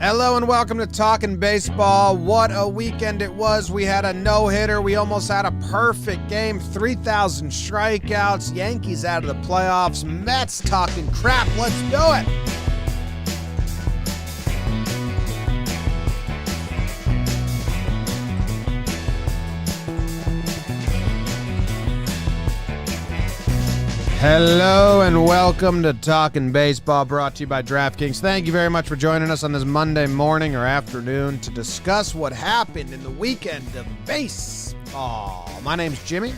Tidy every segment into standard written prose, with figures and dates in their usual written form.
Hello and welcome to Talkin' Baseball. What a weekend it was. We had a no-hitter. We almost had a perfect game. 3,000 strikeouts. Yankees out of the playoffs. Mets talking crap. Let's do it. Hello and welcome to Talkin' Baseball, brought to you by DraftKings. Thank you very much for joining us on this Monday morning or afternoon to discuss what happened in the weekend of baseball. My name's Jimmy.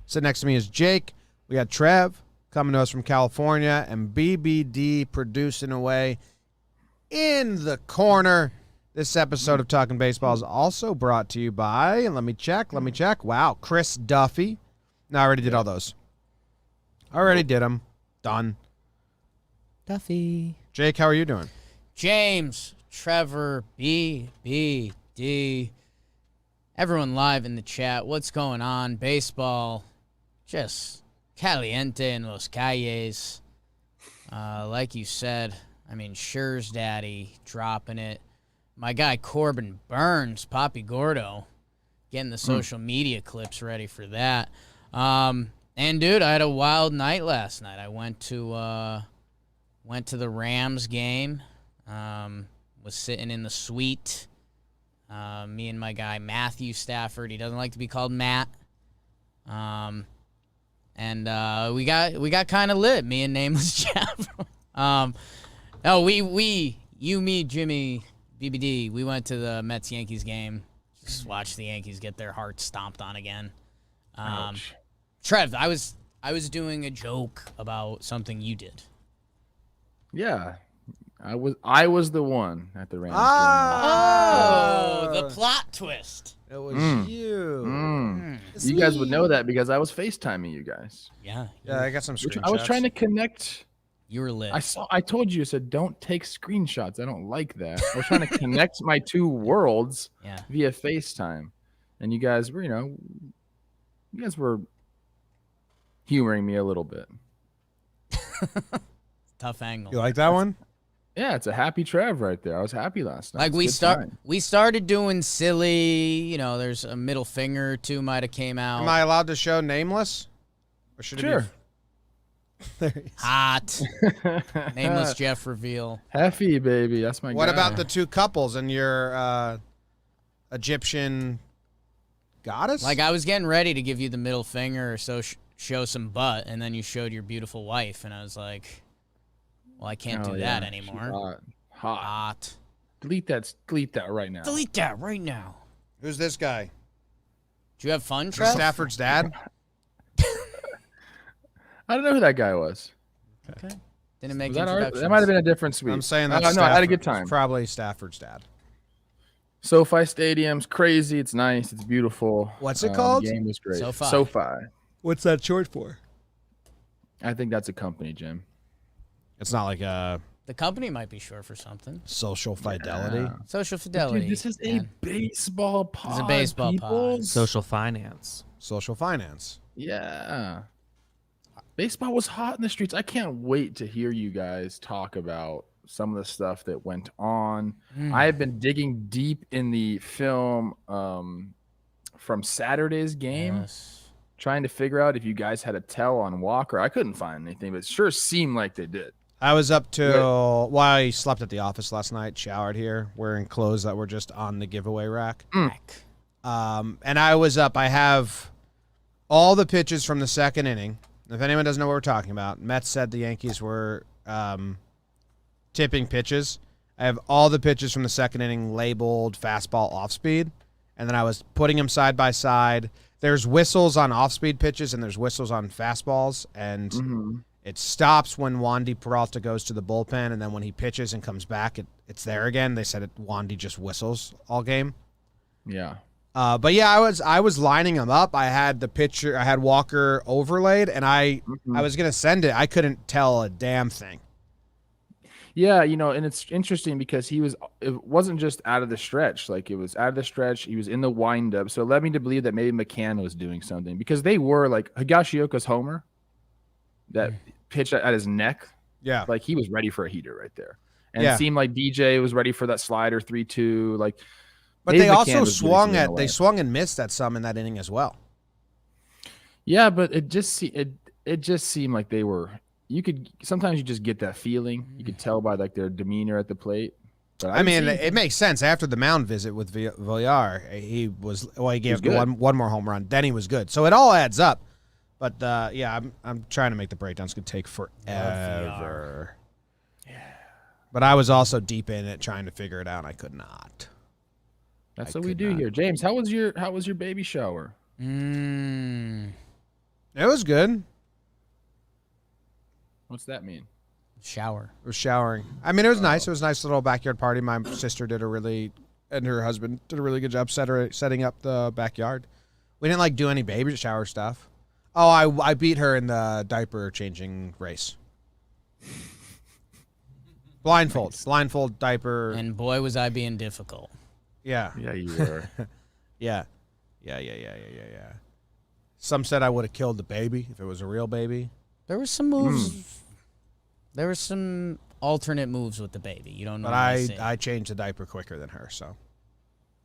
Sitting next to me is Jake. We got Trev coming to us from California and BBD producing away in the corner. This episode of Talkin' Baseball is also brought to you by, let me check. Wow, Chris Duffy. No, I already did all those. Already did them. Done. Duffy. Jake, how are you doing? James, Trevor, BBD. Everyone live in the chat. What's going on? Baseball. Just caliente in los calles. Like you said, I mean, Scher's daddy dropping it. My guy Corbin Burns, Papi Gordo, getting the social media clips ready for that. And dude, I had a wild night last night. I went to the Rams game. Was sitting in the suite. Me and my guy Matthew Stafford. He doesn't like to be called Matt. And we got kind of lit. Me and Nameless Jeff. You, me, Jimmy, BBD. We went to the Mets Yankees game. Just watched the Yankees get their hearts stomped on again. Ouch. Trev, I was doing a joke about something you did. Yeah, I was the one at the Rams game. Oh, the plot twist. It was you. You guys would know that because I was FaceTiming you guys. Yeah, I got some screenshots. I was trying to connect. you were lit. I told you, I said, don't take screenshots. I don't like that. I was trying to connect my two worlds via FaceTime. And you guys were, humoring me a little bit. Tough angle. You like that one? Yeah, it's a happy Trev right there. I was happy last night. Like we started doing silly, there's a middle finger or two might have came out. Am I allowed to show Nameless? Or should Sure. it be? There he is. Hot. Nameless Jeff reveal. Heffy, baby. That's my guy. What about the two couples and your Egyptian goddess? Like I was getting ready to give you the middle finger or so show some butt, and then you showed your beautiful wife, and I was like, well, I can't do that anymore. Hot. Delete that right now. Delete that right now. Who's this guy? Did you have fun, Trev? Stafford's dad? I don't know who that guy was. Okay. Didn't make that might have been a different suite. I'm saying that's no, I had a good time. It's probably Stafford's dad. SoFi Stadium's crazy. It's nice. It's beautiful. What's it called? The game was great. SoFi. What's that short for? I think that's a company, Jim. It's not like a The company might be short for something. social fidelity. Yeah. Social fidelity. Dude, this is a man. baseball pod. It's a baseball people. pod. Social finance. Social finance. Yeah. Baseball was hot in the streets. I can't wait to hear you guys talk about some of the stuff that went on. I have been digging deep in the film from Saturday's game. Yes. Trying to figure out if you guys had a tell on Walker. I couldn't find anything, but it sure seemed like they did. I was up till I slept at the office last night, showered here, wearing clothes that were just on the giveaway rack. And I was up. I have all the pitches from the second inning. If anyone doesn't know what we're talking about, Mets said the Yankees were tipping pitches. I have all the pitches from the second inning labeled fastball off speed, and then I was putting them side by side. There's whistles on off-speed pitches and there's whistles on fastballs, and it stops when Wandy Peralta goes to the bullpen, and then when he pitches and comes back, it's there again. They said Wandy just whistles all game. Yeah. But yeah, I was lining them up. I had the pitcher, I had Walker overlaid, and I was gonna send it. I couldn't tell a damn thing. Yeah, and it's interesting because it wasn't just out of the stretch. Like, it was out of the stretch. He was in the windup. So it led me to believe that maybe McCann was doing something, because they were like Higashioka's homer, that pitch at his neck. Yeah. Like, he was ready for a heater right there. and it seemed like DJ was ready for that slider 3-2. Like, but they also swung and missed at some in that inning as well. Yeah, but it just seemed like they were. Sometimes you just get that feeling. You could tell by like their demeanor at the plate. But I mean, it makes sense. After the mound visit with Villar, he gave one more home run. Then he was good. So it all adds up. But I'm trying to make the breakdowns. It's gonna take forever. Yeah. But I was also deep in it trying to figure it out. And I could not. That's what we do here, James. How was your baby shower? It was good. What's that mean? Shower. It was showering. I mean, it was nice. It was a nice little backyard party. My sister and her husband did a really good job setting up the backyard. We didn't do any baby shower stuff. Oh, I beat her in the diaper changing race. Blindfold diaper. And boy, was I being difficult. Yeah. Yeah, you were. Yeah. Some said I would have killed the baby if it was a real baby. There were some moves. There were some alternate moves with the baby. You don't know. But I changed the diaper quicker than her, so.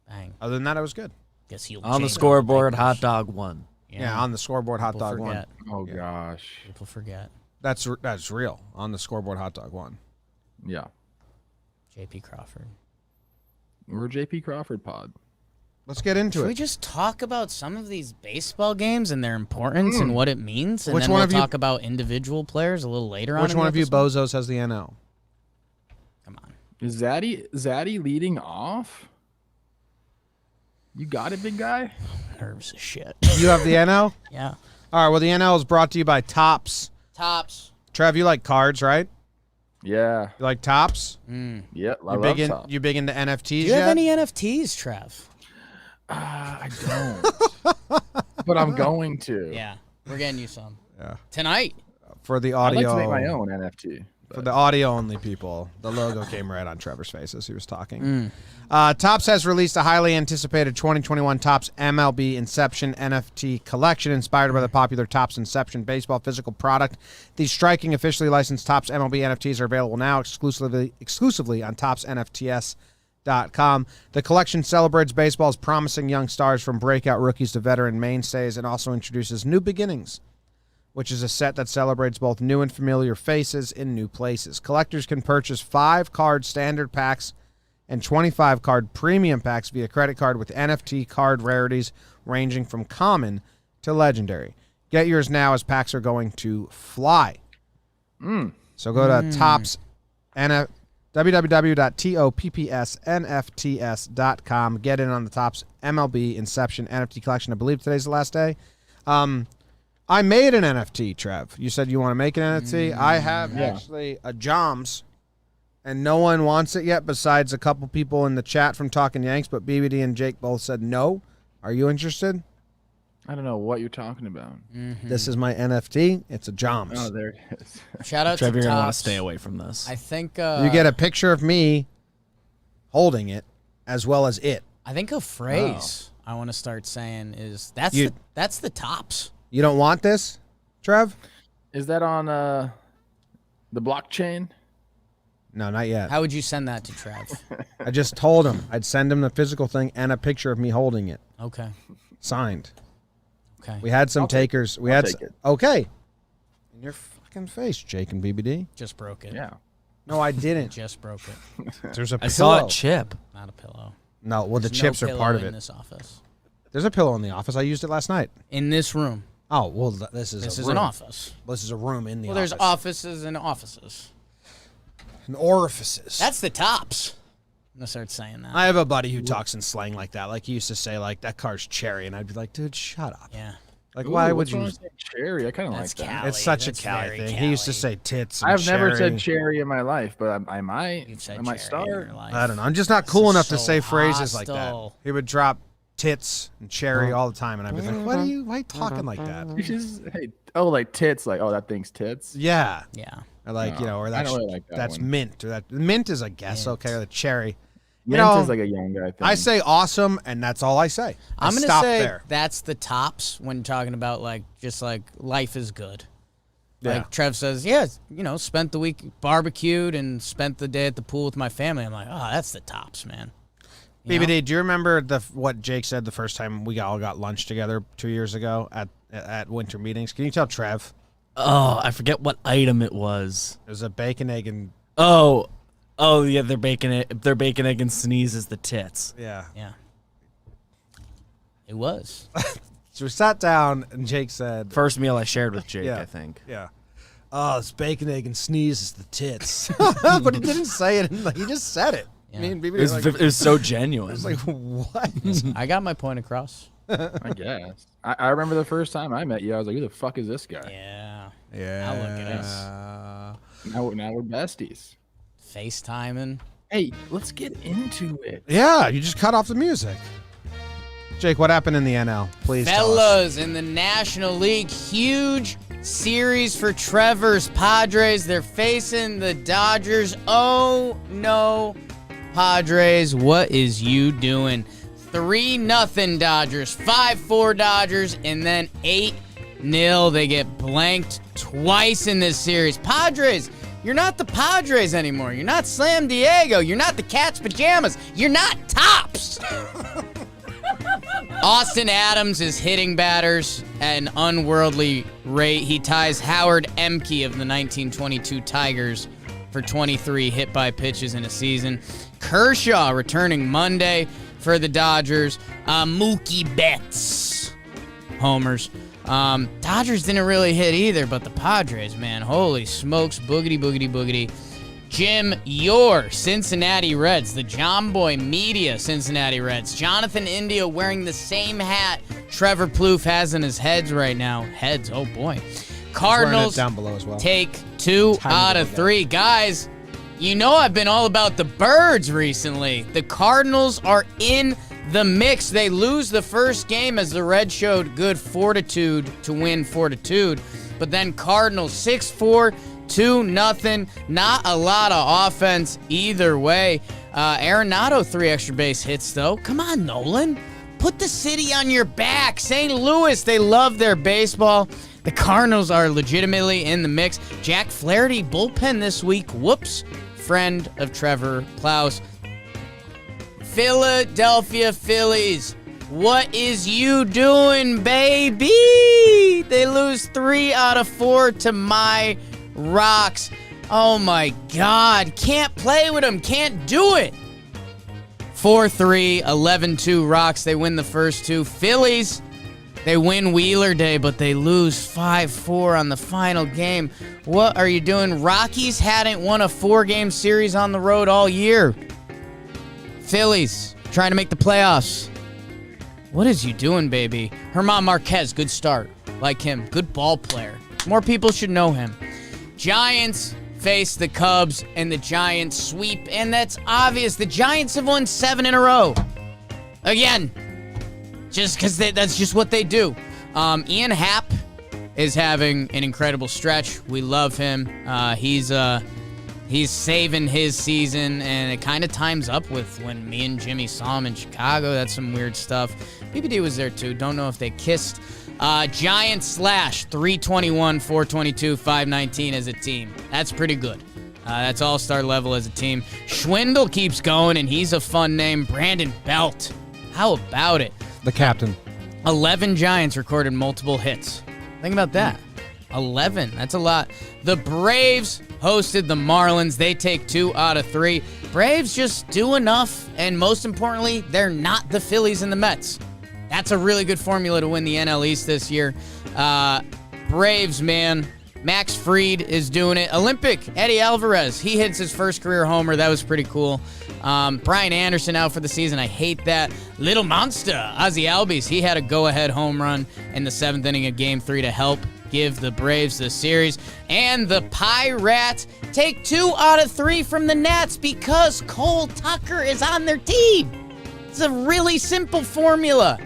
Bang. Other than that, it was good. Guess he'll on the scoreboard, hot dog won. Yeah, on the scoreboard, hot dog won. Oh gosh. People forget. That's real. On the scoreboard, hot dog won. Yeah. JP Crawford. We're JP Crawford pod. Let's get into it. Should we just talk about some of these baseball games and their importance and what it means? And Which then one we'll of you- talk about individual players a little later on. Which one of you bozos has the NL? Come on. Is Zaddy leading off? You got it, big guy? Nerves as shit. You have the NL? Yeah. All right, well, the NL is brought to you by Topps. Tops. Trev, you like cards, right? Yeah. You like Topps? Yeah, I love Topps. You big into NFTs Do you yet? have any NFTs, Trev? I don't. But I'm going to. Yeah. We're getting you some. Yeah. Tonight. For the I'd audio. like to make my own NFT. For the audio-only people, the logo came right on Trevor's face as he was talking. Topps has released a highly anticipated 2021 Topps MLB Inception NFT collection inspired by the popular Topps Inception baseball physical product. These striking, officially licensed Topps MLB NFTs are available now exclusively on ToppsNFTs.com. The collection celebrates baseball's promising young stars from breakout rookies to veteran mainstays and also introduces New Beginnings, which is a set that celebrates both new and familiar faces in new places. Collectors can purchase 5-card standard packs and 25-card premium packs via credit card with NFT card rarities ranging from common to legendary. Get yours now as packs are going to fly. So go to www.toppsnfts.com. Get in on the Topps MLB Inception NFT collection. I believe today's the last day. I made an NFT, Trev. You said you want to make an NFT. I have actually a Joms, and no one wants it yet besides a couple people in the chat from Talkin' Yanks, but BBD and Jake both said no. Are you interested? I don't know what you're talking about. This is my NFT. It's a Joms. Oh, there it is. Shout out Trev, to you're gonna want to Topps. stay away from this. I think You get a picture of me holding it as well as it. I think a phrase I want to start saying is that's the Topps. You don't want this, Trev? Is that on the blockchain? No, not yet. How would you send that to Trev? I just told him I'd send him the physical thing and a picture of me holding it. Okay. Signed. Okay. We had some takers. I'll take it. Okay. In your fucking face, Jake and BBD. Just broke it. Yeah. No, I didn't. Just broke it. There's a pillow. I saw a chip. Not a pillow. No, well, the There's chips no are part of pillow it. in this office. There's a pillow in the office. I used it last night. In this room. Oh, well, this is This a is room. an office. This is a room in the Well, office. there's offices and offices. And orifices. That's the Topps. I'm gonna start saying that. I have a buddy who talks in slang like that. Like he used to say, like, that car's cherry. And I'd be like, dude, shut up. Yeah. Like, Ooh, why would what's you? wrong with cherry? I kind of like That's that. Cali. It's such That's a Cali very thing. He used to Cali. say tits and I've never cherry. said cherry in my life, but I might. You've said I might cherry in start. your life. I don't know. I'm just not cool This enough is to so say phrases like that. hostile. He would drop tits and cherry all the time, and I'd be like, why are you talking like that? You just like tits, like that thing's tits. Yeah. Yeah. Or like, No, or I that's, don't really like that that's one. mint. Or that mint is, I guess, okay, or the cherry. Mint know, is like a young guy thing. I say awesome, and that's all I say. I'm gonna stop say there. that's the Topps when talking about like just like life is good. Yeah. Like Trev says, yeah, spent the week barbecued and spent the day at the pool with my family. I'm like, oh, that's the tops, man. BBD, do you remember what Jake said the first time we all got lunch together 2 years ago at winter meetings? Can you tell Trev? Oh, I forget what item it was. It was a bacon, egg, and... Oh, yeah, their bacon, egg, and sneeze is the tits. Yeah. Yeah. It was. So we sat down, and Jake said... First meal I shared with Jake, Yeah. I think. Yeah. Oh, it's bacon, egg, and sneeze is the tits. But he didn't say it. He just said it. Yeah. I mean, It was so genuine. I was like, what? I got my point across. I guess. I remember the first time I met you, I was like, who the fuck is this guy? Yeah. Yeah. Now look at us. Now we're besties. FaceTiming. Hey, let's get into it. Yeah, you just cut off the music. Jake, what happened in the NL? Please tell us. Fellas, in the National League, huge series for Trevor's Padres. They're facing the Dodgers. Oh, no. Padres, what is you doing? 3-0 Dodgers, 5-4 Dodgers, and then 8-0. They get blanked twice in this series. Padres, you're not the Padres anymore. You're not Slam Diego. You're not the Cat's Pajamas. You're not Tops. Austin Adams is hitting batters at an unworldly rate. He ties Howard Emke of the 1922 Tigers for 23 hit-by-pitches in a season. Kershaw returning Monday for the Dodgers. Mookie Betts homers. Dodgers didn't really hit either, but the Padres, man, holy smokes, boogity, boogity, boogity. Jim, your Cincinnati Reds, the JOMBOY Media Cincinnati Reds. Jonathan India wearing the same hat Trevor Plouffe has in his heads right now. Heads, oh boy. Cardinals down below as well. take 2 out of 3. Guys, you know I've been all about the birds recently. The Cardinals are in the mix. They lose the first game as the Reds showed good fortitude to win fortitude. But then Cardinals 6-4, 2-0. Not a lot of offense either way. Arenado 3 extra base hits though. Come on, Nolan. Put the city on your back. St. Louis, they love their baseball. The Cardinals are legitimately in the mix. Jack Flaherty bullpen this week. Whoops. Friend of Trevor Klaus. Philadelphia Phillies. What is you doing, baby? They lose 3 out of 4 to my Rocks. Oh my God. Can't play with them. Can't do it. 4-3, 11-2 Rocks. They win the first 2. Phillies, they win Wheeler Day, but they lose 5-4 on the final game. What are you doing? Rockies hadn't won a 4-game series on the road all year. Phillies, trying to make the playoffs. What is you doing, baby? German Marquez, good start. Like him. Good ball player. More people should know him. Giants face the Cubs, and the Giants sweep, and that's obvious. The Giants have won 7 in a row. Again, just because that's just what they do. Ian Happ is having an incredible stretch. We love him. He's saving his season, and it kind of times up with when me and Jimmy saw him in Chicago. That's some weird stuff. BBD was there too. Don't know if they kissed. Giants slash 321, 422, 519 as a team. That's pretty good. That's all-star level as a team. Schwindel keeps going, and he's a fun name. Brandon Belt. How about it? The captain. 11 Giants recorded multiple hits. Think about that. 11. That's a lot. The Braves hosted the Marlins. They take 2 out of 3. Braves just do enough, and most importantly, they're not the Phillies and the Mets. That's a really good formula to win the NL East this year. Braves, man. Max Fried is doing it. Olympic, Eddie Alvarez. He hits his first career homer. That was pretty cool. Brian Anderson out for the season. I hate that. Little monster, Ozzie Albies. He had a go-ahead home run in the 7th inning of Game 3 to help give the Braves the series. And the Pirates take 2 out of 3 from the Nats because Cole Tucker is on their team. It's a really simple formula.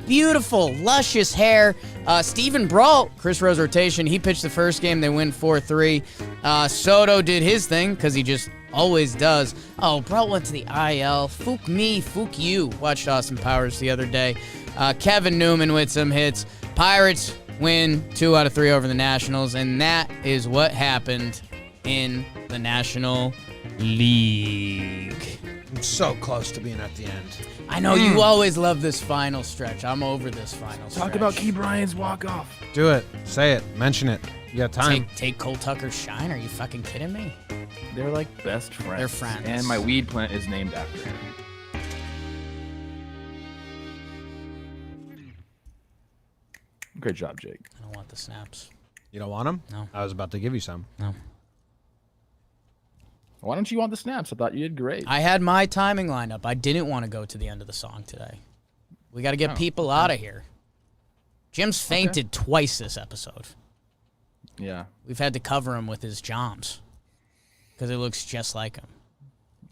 Beautiful, luscious hair. Steven Brault, Chris Rose rotation. He pitched the first game. They win 4-3. Soto did his thing because he just always does. Oh, Brault went to the IL. Fook me, fook you. Watched Austin Powers the other day. Kevin Newman with some hits. Pirates win 2 out of 3 over the Nationals, and that is what happened in the National League. I'm so close to being at the end. I know you always love this final stretch. I'm over this final stretch. Talk about Key Bryant's walk-off. Do it. Say it. Mention it. You got time. Take Cole Tucker's shine? Are you fucking kidding me? They're like best friends. They're friends. And my weed plant is named after him. Great job, Jake. I don't want the snaps. You don't want them? No. I was about to give you some. No. Why don't you want the snaps? I thought you did great. I had my timing lined up. I didn't want to go to the end of the song today. We got to get people out of here. Jim's fainted twice this episode. Yeah. We've had to cover him with his joms because it looks just like him.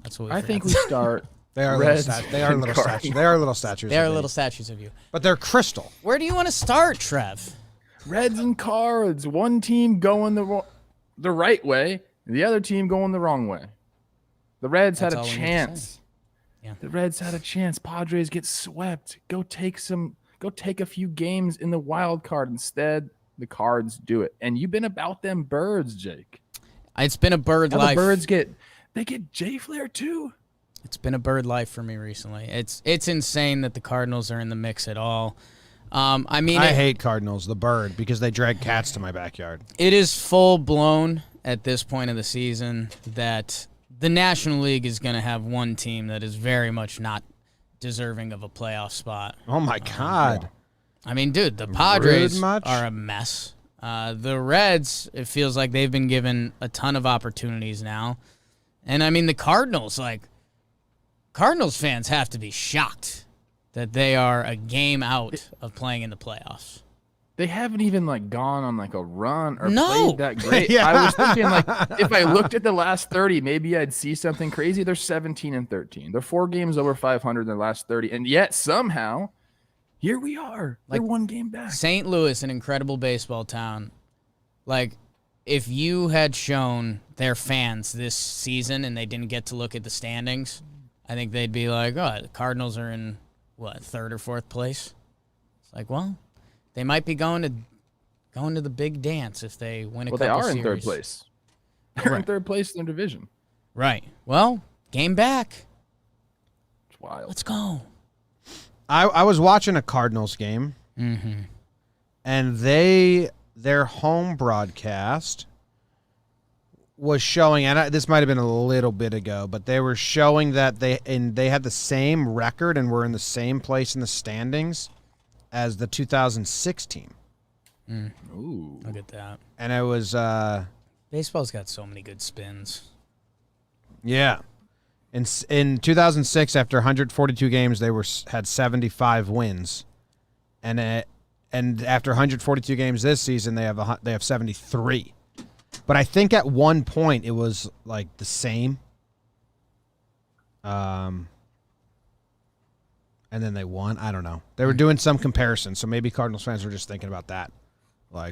That's what I think we start. They are Reds little statues. They are and little statues. They are little statues. They are of me. little statues of you. But they're crystal. Where do you want to start, Trev? Reds and Cards. One team going the right way, the other team going the wrong way. The Reds That's had a all we need to chance. say. Yeah. The Reds had a chance. Padres get swept. Go take a few games in the wild card. Instead, the Cards do it. And you've been about them birds, Jake. It's been a bird Now life. the birds get J Flair too. It's been a bird life for me recently. It's insane that the Cardinals are in the mix at all. I hate Cardinals, the bird, because they drag cats to my backyard. It is full blown at this point of the season that the National League is going to have one team that is very much not deserving of a playoff spot. Oh my God! I mean, dude, the Padres much? are a mess. The Reds, it feels like they've been given a ton of opportunities now. And I mean, the Cardinals fans have to be shocked that they are a game out of playing in the playoffs. They haven't even gone on a run or No. played that great. Yeah. I was thinking if I looked at the last 30, maybe I'd see something crazy. They're 17-13. They're 4 games over 500 in their last 30, and yet somehow here we are. They're 1 game back. St. Louis, an incredible baseball town. If you had shown their fans this season and they didn't get to look at the standings, I think they'd be like, oh, the Cardinals are in, 3rd or 4th place? It's like, well, they might be going to the big dance if they win a couple Well, they are series. in 3rd place. They're in 3rd place in their division. Right. Well, game back. It's wild. Let's go. I was watching a Cardinals game, and their home broadcast was showing, and this might have been a little bit ago, but they were showing that they had the same record and were in the same place in the standings as the 2006 team. Ooh. Look at that. And it was Baseball's got so many good spins. yeah. In 2006, after 142 games, they had 75 wins, and after 142 games this season, they have 73. But I think at one point it was the same. And then they won. I don't know. They were doing some comparison, so maybe Cardinals fans were just thinking about that.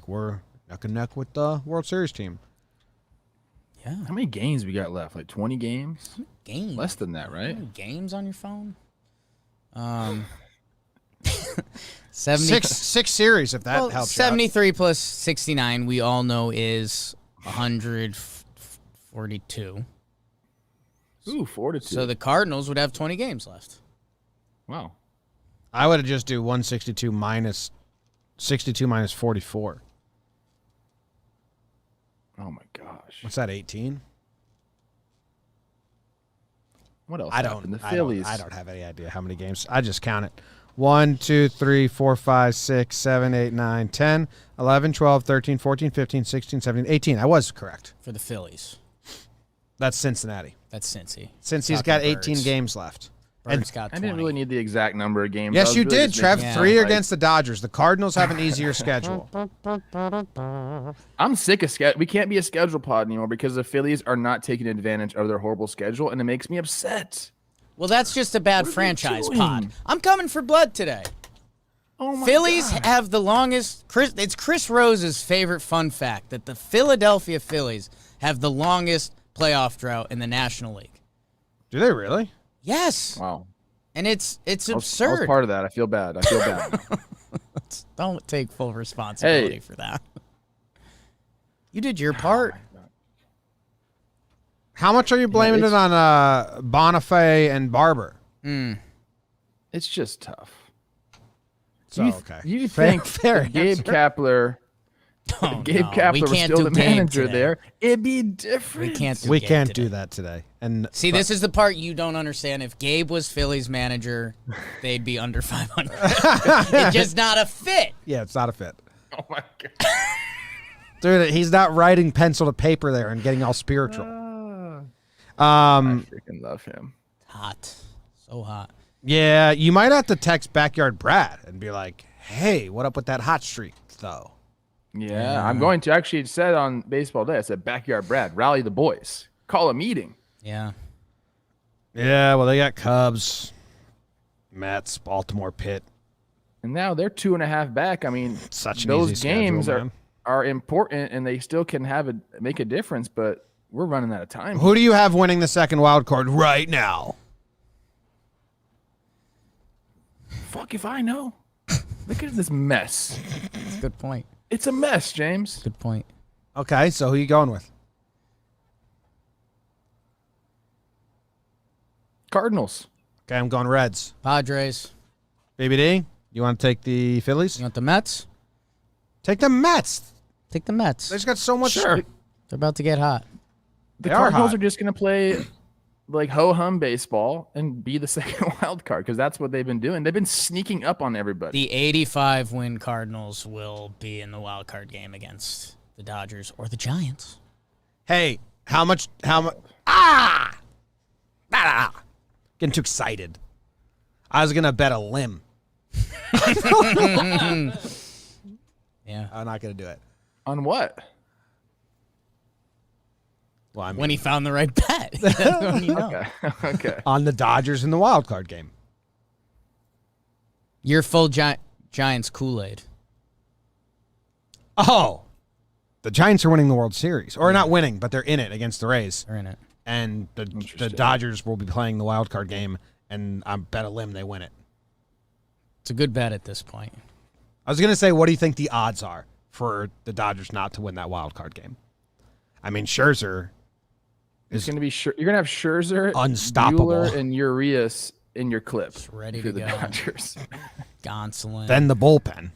We're neck and neck with the World Series team. Yeah. How many games we got left? 20 games? Games. Less than that, How right? many games on your phone? 6 series, if that helps. you out. 73 plus 69, we all know is 142. Ooh, 42. So the Cardinals would have 20 games left. Wow. I would have just do 162 minus 62 minus 44. Oh my gosh. What's that? 18. What else? I happened? don't. The Phillies. I don't have any idea how many games. I just count it. 1, 2, 3, 4, 5, 6, 7, 8, 9, 10, 11, 12, 13, 14, 15, 16, 17, 18. I was correct. For the Phillies. That's Cincinnati. That's Cincy. Since he's got 18 games left. Birds got 20. I didn't really need the exact number of games. I Yes, was you really did, just Trev. making 3 sense. against the Dodgers. The Cardinals have an easier schedule. I'm sick of schedule. We can't be a schedule pod anymore because the Phillies are not taking advantage of their horrible schedule, and it makes me upset. Well, that's just a bad What are they franchise doing? pod. I'm coming for blood today. Oh my Phillies God. have the longest. It's Chris Rose's favorite fun fact that the Philadelphia Phillies have the longest playoff drought in the National League. Do they really? Yes, Wow. and it's I was absurd. part of that. I feel bad. I feel bad now. Don't take full responsibility for that. You did your part. How much are you blaming it on Bonifay and Barber? It's just tough. So, okay. You think fair Gabe Kapler... Gabe Kapler was still the manager there, it'd be different. We can't do that today. And see, this is the part you don't understand. If Gabe was Phillies manager, they'd be under 500. It's just not a fit. Yeah, it's not a fit. Oh my god, dude, he's not writing pencil to paper there and getting all spiritual. I freaking love him. Hot, so hot. Yeah, you might have to text Backyard Brad and be like, "Hey, what up with that hot streak, though?" Yeah, I'm going to actually. It said on Baseball Day, I said, Backyard Brad, rally the boys, call a meeting. Yeah. Yeah, well, they got Cubs, Mets, Baltimore, Pitt. And now they're 2.5 back. I mean, such those games are important, and they still can make a difference, but we're running out of time. Who do you have winning the second wild card right now? Fuck if I know. Look at this mess. That's a good point. It's a mess, James. Good point. Okay, so who are you going with? Cardinals. Okay, I'm going Reds. Padres. BBD, you want to take the Phillies? You want the Mets? Take the Mets. Take the Mets. They just got so much. Sure. They're about to get hot. The Cardinals are just going to play like ho-hum baseball and be the second wild card because that's what they've been doing. They've been sneaking up on everybody. The 85-win Cardinals will be in the wild card game against the Dodgers or the Giants. Hey, how much? Getting too excited. I was going to bet a limb. Yeah. I'm not going to do it. On what? Well, I mean, when he found the right bet. That's when you know. Okay. On the Dodgers in the wild card game. You're full Giants Kool-Aid. Oh, the Giants are winning the World Series. Or not winning, but they're in it against the Rays. They're in it. And the Dodgers will be playing the wild card game, and I bet a limb they win it. It's a good bet at this point. I was going to say, what do you think the odds are for the Dodgers not to win that wild card game? I mean, Scherzer is going to be you're going to have Scherzer, unstoppable, Buehler, and Urias in your clip. Just ready to the go. Dodgers. Gonsolin. Then the bullpen.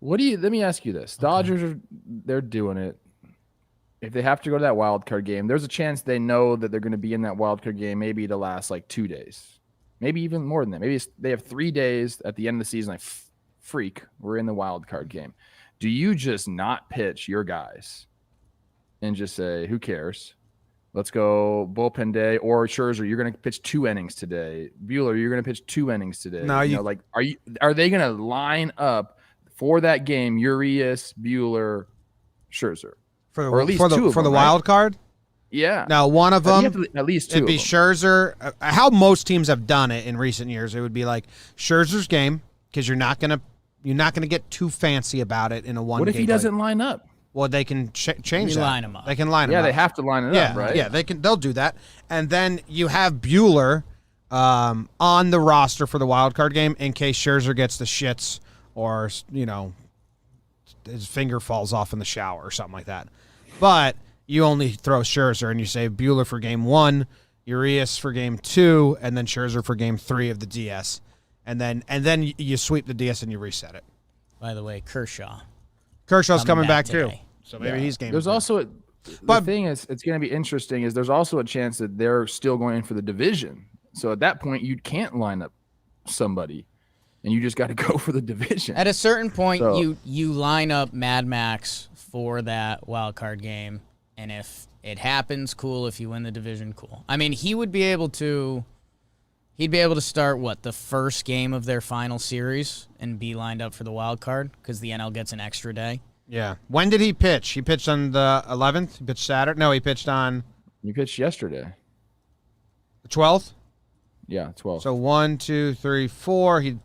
Let me ask you this. Dodgers they're doing it. If they have to go to that wild card game, there's a chance they know that they're going to be in that wild card game maybe the last like 2 days. Maybe even more than that. Maybe they have 3 days at the end of the season. Like, freak, we're in the wild card game. Do you just not pitch your guys and just say, who cares? Let's go bullpen day. Or Scherzer, you're going to pitch 2 innings today. Buehler, you're going to pitch 2 innings today. No, are they going to line up for that game? Urias, Buehler, Scherzer, or at least for the wild card. Yeah. Now, one of them, at least 2. It'd be Scherzer. How most teams have done it in recent years, it would be like Scherzer's game because you're not gonna get too fancy about it in a one. What if he doesn't line up? Well, they can change that. Line him up. They can line him up. Yeah, they have to line it up, right? Yeah, they'll do that. And then you have Buehler on the roster for the wild card game in case Scherzer gets the shits or his finger falls off in the shower or something like that. But you only throw Scherzer and you say Buehler for game 1, Urias for game 2, and then Scherzer for game 3 of the DS. And then you sweep the DS and you reset it. By the way, Kershaw's coming back too. today. So maybe he's game. There's 3. also the thing is it's going to be interesting is there's also a chance that they're still going in for the division. So at that point you can't line up somebody and you just got to go for the division. At a certain point you line up Mad Max for that wild card game. And if it happens, cool. If you win the division, cool. I mean, he'd be able to start, the first game of their final series and be lined up for the wild card because the NL gets an extra day. Yeah. When did he pitch? He pitched on the 11th? He pitched Saturday? No, he pitched on... You pitched yesterday. The 12th? Yeah, 12th. So 1, 2, 3, 4. He'd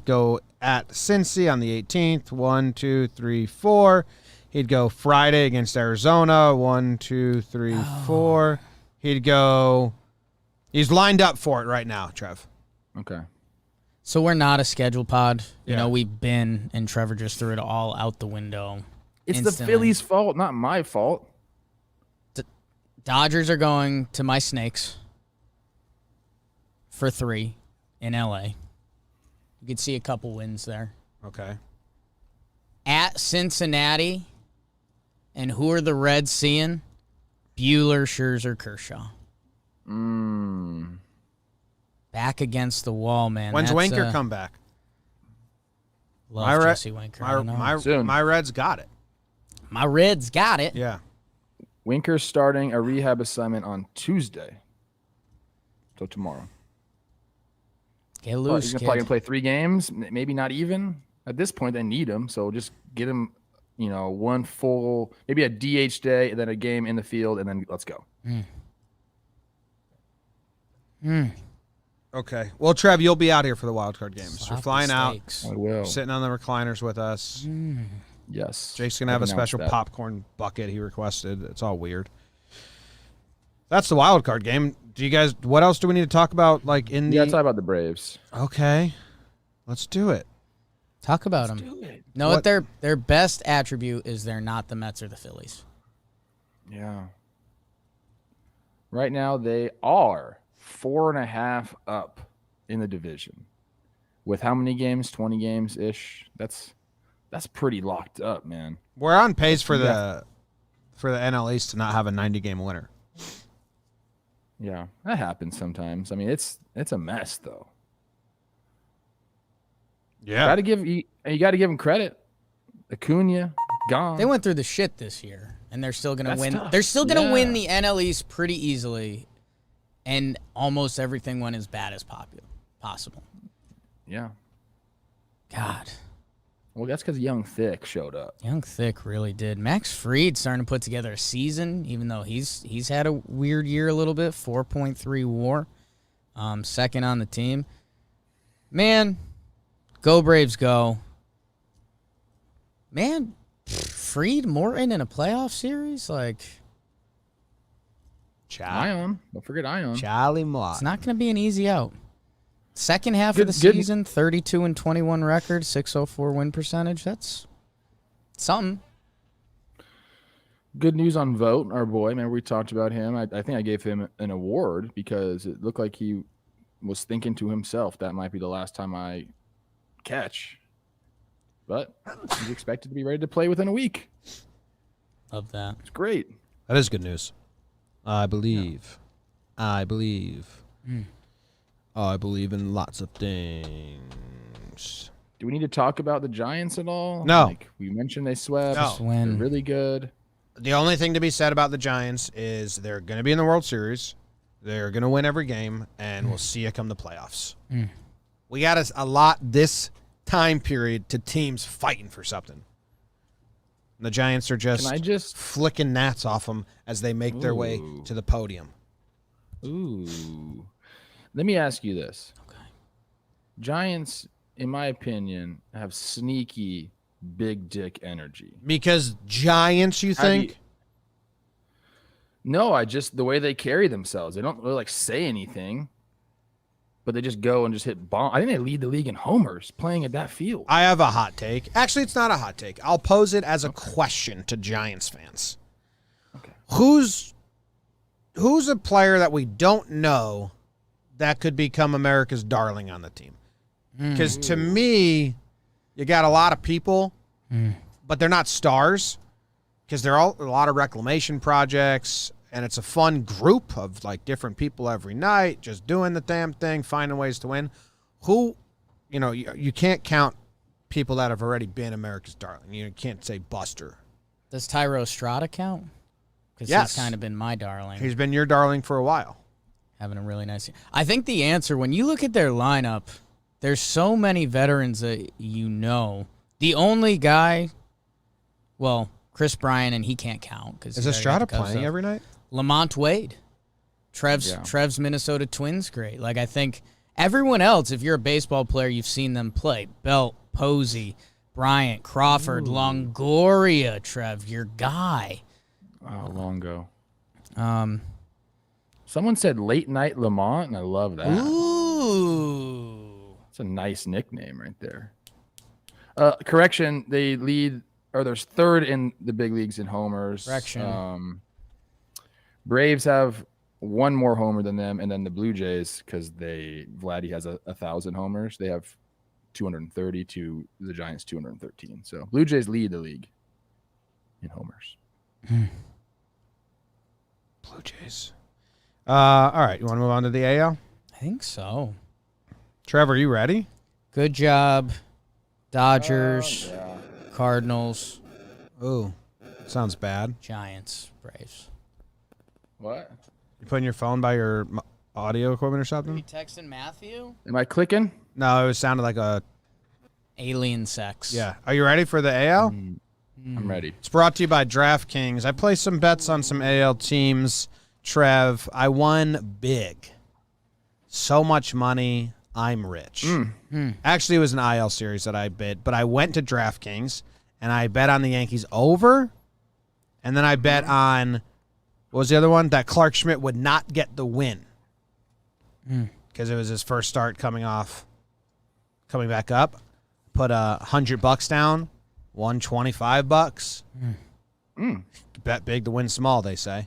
go at Cincy on the 18th. 1, 2, 3, 4. He'd go Friday against Arizona. 1, 2, 3, 4. He'd go... He's lined up for it right now, Trev. Okay. So we're not a schedule pod. You Yeah. know, we've been, and Trevor just threw it all out the window. It's instantly. the Phillies' fault, not my fault. Dodgers are going to my Snakes for 3 in L.A. You could see a couple wins there. Okay. At Cincinnati, and who are the Reds seeing? Buehler, Scherzer, Kershaw. Back against the wall, man. When's That's, Winker come back? Love Jesse Winker. I know. Soon. My Reds got it. My Reds got it. Yeah. Winker's starting a rehab assignment on Tuesday. So tomorrow. Get Well, loose, he's kid. probably going to play 3 games, maybe not even. At this point, they need him. So just get him, one full, maybe a DH day, and then a game in the field, and then let's go. Okay. Well, Trev, you'll be out here for the wild card games. You're Sloppy flying steaks. I will. out, sitting on the recliners with us. Yes. Jake's gonna have a I've announced special that. popcorn bucket he requested. It's all weird. That's the wild card game. Do you guys? What else do we need to talk about? Like in the? Yeah, talk about the Braves. Okay, let's do it. Talk about them. Do it. Know what their best attribute is? They're not the Mets or the Phillies. Yeah. Right now, they are 4.5 up in the division. With how many games? 20 games ish. That's pretty locked up, man. We're on pace for the NL East to not have a 90-game winner. Yeah, that happens sometimes. I mean, it's a mess though. Yeah. Got to give you got to give them credit. Acuna gone. They went through the shit this year, and they're still gonna That's win. tough. They're still gonna win the Yeah. NL East pretty easily, and almost everything went as bad as possible. Yeah. God, Well, that's because Young Thick showed up. Young Thick really did. Max Fried starting to put together a season, even though he's had a weird year a little bit. 4.3 WAR, second on the team. Man, go Braves, go. Man, Fried Morton in a playoff series, like Ion. Don't forget Ion. Charlie Mott. it's not going to be an easy out. Second half Good- of the good- season, 32-21 record, 604 win percentage. That's something. Good news on Vogt, our boy. Remember we talked about him. I think I gave him an award because it looked like he was thinking to himself, that might be the last time I catch. But he's expected to be ready to play within a week. Love that. It's great. That is good news. I believe. I believe. I believe in lots of things. Do we need to talk about the Giants at all? No. Like we mentioned they swept. No. Just win. They're really good. The only thing to be said about the Giants is they're going to be in the World Series. They're going to win every game, and we'll see you come the playoffs. We got a lot this time period to teams fighting for something. The Giants are Can I just flicking gnats off them as they make their way Ooh. to the podium. Ooh. Let me ask you this. Okay. Giants, in my opinion, have sneaky big dick energy. Because Giants, you How do think? you- No, the way they carry themselves. They don't really like say anything, but they just go and just hit bomb. I think they lead the league in homers playing at that field. I have a hot take. Actually, it's not a hot take. I'll pose it as a question to Giants fans. Okay. Who's a player that we don't know that could become America's darling on the team? Because to me, you got a lot of people, but they're not stars because they're all a lot of reclamation projects, and it's a fun group of like different people every night, just doing the damn thing, finding ways to win. Who, you can't count people that have already been America's darling. You can't say Buster. Does Tyro Estrada count? Because Yes. he's kind of been my darling. He's been your darling for a while. Having a really nice year. I think the answer, when you look at their lineup, there's so many veterans that you know. The only guy, well, Chris Bryant, and he can't count. Is Estrada playing every night? Lamont Wade. Trev's Minnesota Twins great. Like, I think everyone else, if you're a baseball player, you've seen them play. Belt, Posey, Bryant, Crawford, Longoria, Trev, your guy. Wow, Longo. Um, Someone said late night Lamont, and I love that. ooh. It's a nice nickname right there. Correction, they lead, or there's third in the big leagues in homers. Correction. Braves have one more homer than them, and then the Blue Jays, because Vladdy has 1,000 homers. They have 230 to the Giants 213. So Blue Jays lead the league in homers. Blue Jays. All right, you want to move on to the AL? I think so. Trevor, you ready? Good job. Dodgers, Cardinals, Ooh, sounds bad. Giants, Braves. What? You putting your phone by your audio equipment or Are something? you texting Matthew? Am I clicking? No, it sounded like a... Alien sex. Yeah. Are you ready for the AL? I'm ready. It's brought to you by DraftKings. I placed some bets on some AL teams, Trev. I won big. So much money. I'm rich. Actually, it was an IL series that I bid, but I went to DraftKings, and I bet on the Yankees over, and then I bet on, what was the other one? That Clark Schmidt would not get the win because it was his first start coming back up. Put $100 down, won $25. Bet big to win small, they say.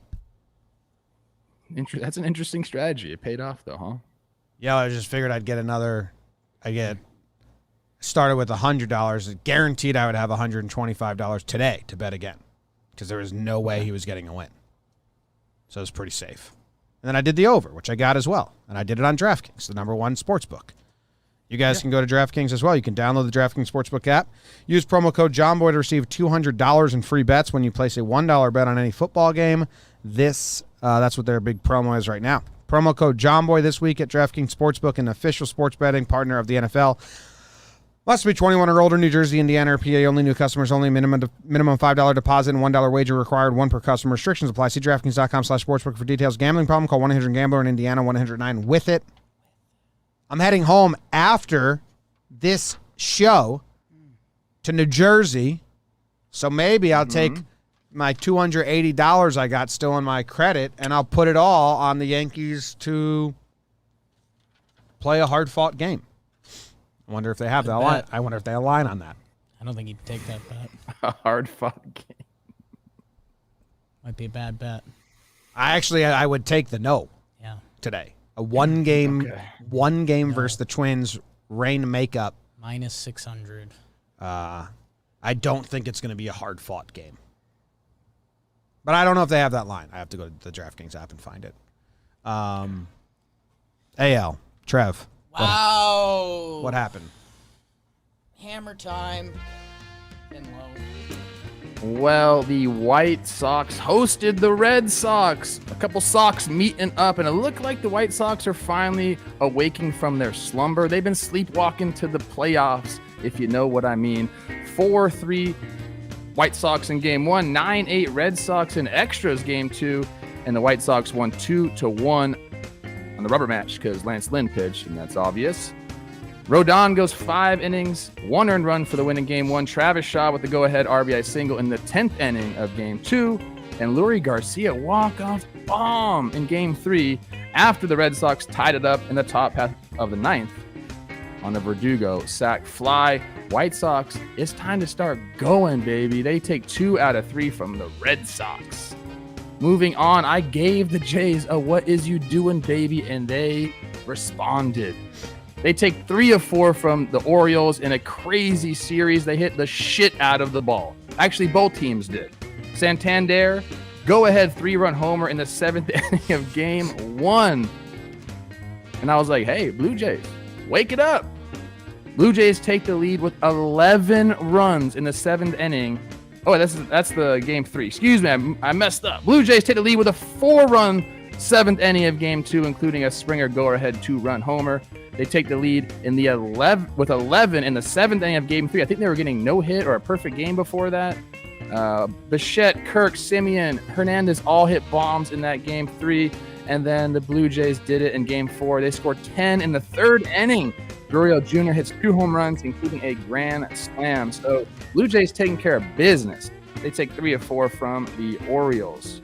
That's an interesting strategy. It paid off, though, huh? Yeah, I just figured I'd get another. Started with $100. Guaranteed I would have $125 today to bet again because there was no way he was getting a win. So it was pretty safe. And then I did the over, which I got as well. And I did it on DraftKings, the #1 sportsbook. You guys can go to DraftKings as well. You can download the DraftKings Sportsbook app. Use promo code JOMBOY to receive $200 in free bets when you place a $1 bet on any football game. That's what their big promo is right now. Promo code JOMBOY this week at DraftKings Sportsbook, an official sports betting partner of the NFL. Must be 21 or older, New Jersey, Indiana, or PA. Only new customers only. Minimum $5 deposit and $1 wager required. One per customer. Restrictions apply. See DraftKings.com/sportsbook for details. Gambling problem? Call 1-800-GAMBLER in Indiana. 1-800-9-WITH-IT. I'm heading home after this show to New Jersey, so maybe I'll take my $280 I got still in my credit, and I'll put it all on the Yankees to play a hard-fought game. I wonder if they have that line. I wonder if they align on that. I don't think he'd take that bet. A hard-fought game. Might be a bad bet. I would take the no today. A one game versus the Twins rain makeup. Minus 600. I don't think it's going to be a hard-fought game. But I don't know if they have that line. I have to go to the DraftKings app and find it. AL, Trev. Wow. What happened? Hammer time. And low. Well, the White Sox hosted the Red Sox. A couple Sox meeting up, and it looked like the White Sox are finally awaking from their slumber. They've been sleepwalking to the playoffs, if you know what I mean. 4-3 White Sox in game 1, 9-8 Red Sox in extras game 2, and the White Sox won 2-1 on the rubber match because Lance Lynn pitched, and that's obvious. Rodon goes 5 innings, 1 earned run for the win in game 1. Travis Shaw with the go-ahead RBI single in the 10th inning of game 2. And Lurie Garcia walk-off bomb in game 3 after the Red Sox tied it up in the top half of the 9th on a Verdugo sac fly. White Sox, it's time to start going, baby. They take 2 out of 3 from the Red Sox. Moving on, I gave the Jays a "what is you doing, baby?" and they responded. They take 3 of 4 from the Orioles in a crazy series. They hit the shit out of the ball. Actually, both teams did. Santander, go-ahead 3-run homer in the 7th inning of game 1. And I was like, hey, Blue Jays, wake it up. Blue Jays take the lead with 11 runs in the 7th inning. Oh, that's the game 3. Excuse me, I messed up. Blue Jays take the lead with a 4-run 7th inning of game 2, including a Springer go-ahead 2-run homer. They take the lead in the 11 in the 7th inning of game 3. I think they were getting no hit or a perfect game before that. Bichette, Kirk, Simeon, Hernandez all hit bombs in that game 3. And then the Blue Jays did it in game 4. They scored 10 in the 3rd inning. Gurriel Jr. hits 2 home runs, including a grand slam. So Blue Jays taking care of business. They take 3 of 4 from the Orioles.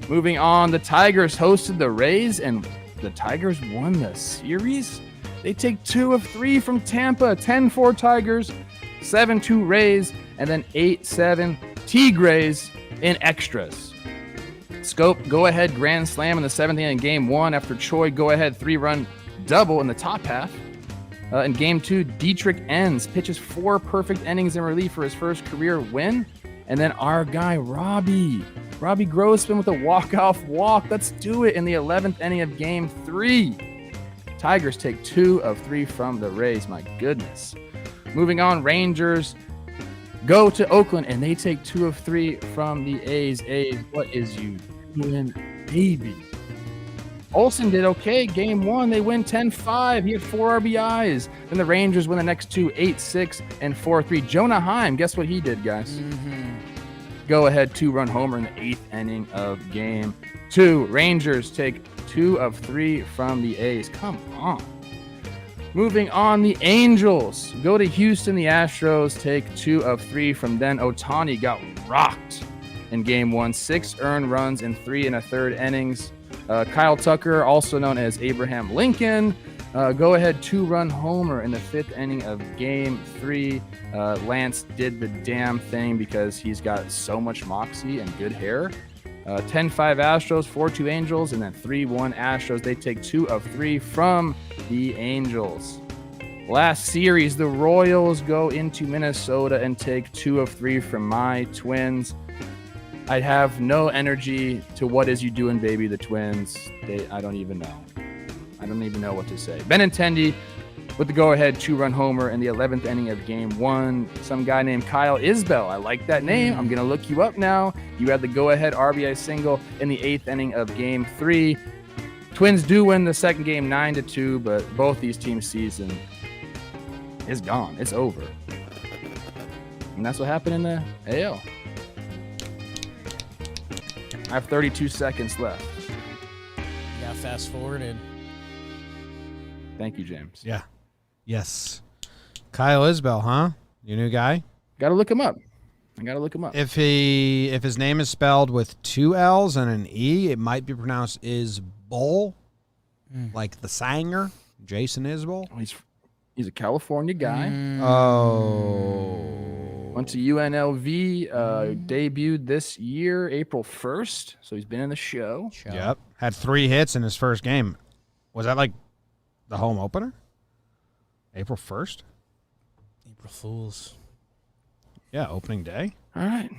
Moving on, the Tigers hosted the Rays, and the Tigers won the series. They take 2 of 3 from Tampa. 10-4 Tigers, 7-2 Rays, and then 8-7 Tigres in extras. Scope go-ahead grand slam in the 7th inning in Game 1 after Choi go-ahead 3-run double in the top half. In Game 2, Dietrich Enns pitches 4 perfect innings in relief for his first career win. And then our guy, Robbie Grossman with a walk-off walk. Let's do it in the 11th inning of Game 3. Tigers take 2 of 3 from the Rays. My goodness. Moving on, Rangers go to Oakland, and they take 2 of 3 from the A's. A's, what is you doing, baby? Olsen did okay. Game 1, they win 10-5. He had 4 RBIs. Then the Rangers win the next 2, 8-6 and 4-3. Jonah Heim, guess what he did, guys? Go ahead 2-run homer in the 8th inning of Game 2. Rangers take 2 of 3 from the A's. Come on. Moving on, the Angels go to Houston. The Astros take 2 of 3 from them. Ohtani got rocked in Game 1. 6 earned runs in 3 1/3 innings. Kyle Tucker, also known as Abraham Lincoln, go-ahead 2-run homer in the 5th inning of Game 3. Lance did the damn thing because he's got so much moxie and good hair. 10-5 Astros, 4-2 Angels, and then 3-1 Astros. They take 2 of 3 from the Angels. Last series, the Royals go into Minnesota and take 2 of 3 from my Twins. I have no energy to what is you doing, baby, the Twins. I don't even know. I don't even know what to say. Benintendi with the go-ahead 2-run homer in the 11th inning of Game 1. Some guy named Kyle Isbell. I like that name. I'm going to look you up now. You had the go-ahead RBI single in the 8th inning of Game 3. Twins do win the second game 9-2, but both these teams' season is gone. It's over. And that's what happened in the AL. I have 32 seconds left. You got fast forwarded. Thank you, James. Yeah. Yes. Kyle Isbell, huh? Your new guy? Got to look him up. I got to look him up. If his name is spelled with 2 L's and an E, it might be pronounced Isbell, like the singer, Jason Isbell. He's a California guy. Oh. Went to UNLV, debuted this year, April 1st. So he's been in the show. Yep. Had 3 hits in his first game. Was that like the home opener? April 1st? April Fools. Yeah, opening day. All right.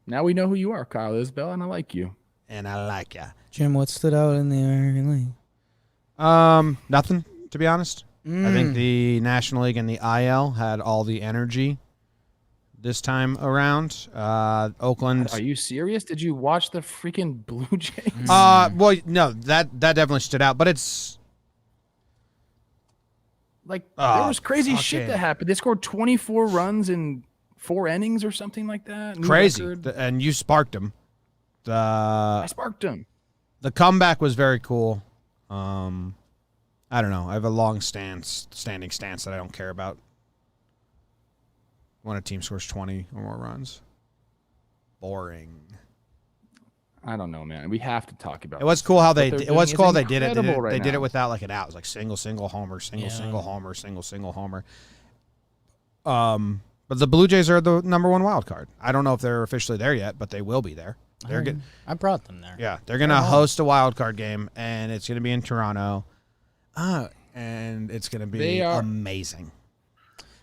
Now we know who you are, Kyle Isbell, and I like you. And I like ya. Jim, what stood out in the American League? Nothing, to be honest. I think the National League and the IL had all the energy this time around. Oakland. Are you serious? Did you watch the freaking Blue Jays? Well, no, that definitely stood out, but it's like there was crazy shit that happened. They scored 24 runs in 4 innings or something like that. New crazy. record. And you sparked him. I sparked him. The comeback was very cool. I don't know. I have a long standing stance that I don't care about when a team scores 20 or more runs. Boring. I don't know, man. We have to talk about it. Was cool how they it was cool how they did it. Right they did now. it without like an out. It was like single homer, single homer, single homer. But the Blue Jays are the number 1 wild card. I don't know if they're officially there yet, but they will be there. They're good. I brought them there. Yeah, they're gonna host a wild card game, and it's gonna be in Toronto. And it's gonna be amazing.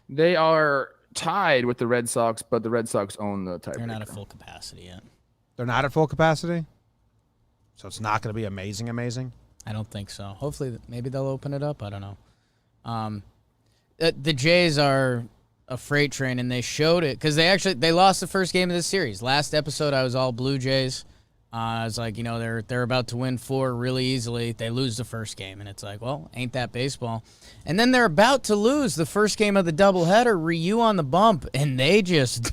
They are tied with the Red Sox, but the Red Sox own the tiebreaker. They're not at full capacity yet. They're not at full capacity, so it's not going to be amazing. I don't think so. Hopefully, maybe they'll open it up. I don't know. The Jays are a freight train, and they showed it because they lost the first game of the series. Last episode, I was all Blue Jays. I was like, they're about to win 4 really easily. They lose the first game, and it's like, well, ain't that baseball? And then they're about to lose the first game of the doubleheader. Ryu on the bump, and they just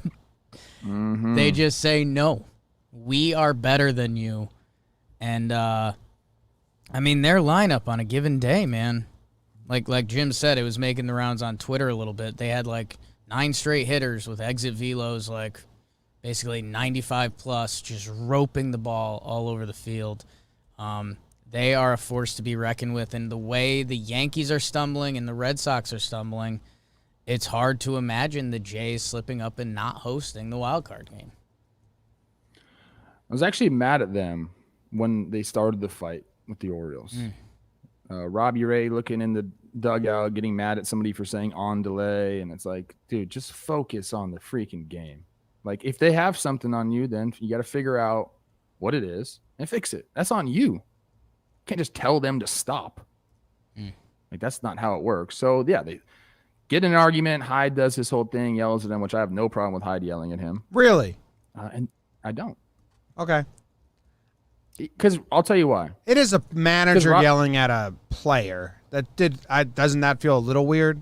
they just say no. We are better than you. And, their lineup on a given day, man, like Jim said, it was making the rounds on Twitter a little bit. They had, 9 straight hitters with exit velos, basically 95 plus, just roping the ball all over the field. they are a force to be reckoned with. And the way the Yankees are stumbling and the Red Sox are stumbling, it's hard to imagine the Jays slipping up and not hosting the wild card game. I was actually mad at them when they started the fight with the Orioles. Robbie Ray looking in the dugout, getting mad at somebody for saying on delay. And it's like, dude, just focus on the freaking game. Like, if they have something on you, then you got to figure out what it is and fix it. That's on you. You can't just tell them to stop. Like, that's not how it works. So, yeah, they get in an argument. Hyde does his whole thing, yells at him, which I have no problem with Hyde yelling at him. Really? And I don't. Okay. Because I'll tell you why. It is a manager yelling at a player. Doesn't that feel a little weird?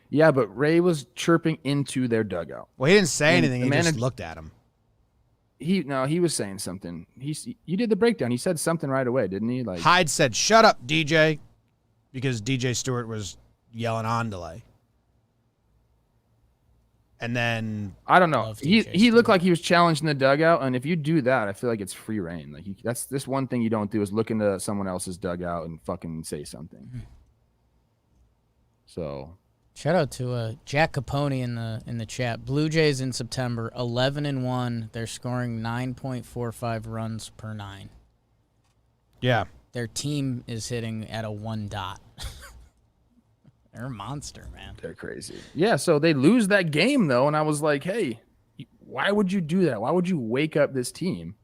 Yeah, but Ray was chirping into their dugout. Well, he didn't say anything. He just looked at him. He was saying something. You did the breakdown. He said something right away, didn't he? Like, Hyde said, "Shut up, DJ," because DJ Stewart was yelling on delay. And then I don't know. He looked like he was challenged in the dugout, and if you do that, I feel like it's free reign. Like, that's this one thing you don't do is look into someone else's dugout and fucking say something. So, shout out to Jack Capone in the chat. Blue Jays in September, 11-1. They're scoring 9.45 runs per 9. Yeah, their team is hitting at a 1 dot. They're a monster, man. They're crazy. Yeah, so they lose that game, though, and I was like, hey, why would you do that? Why would you wake up this team?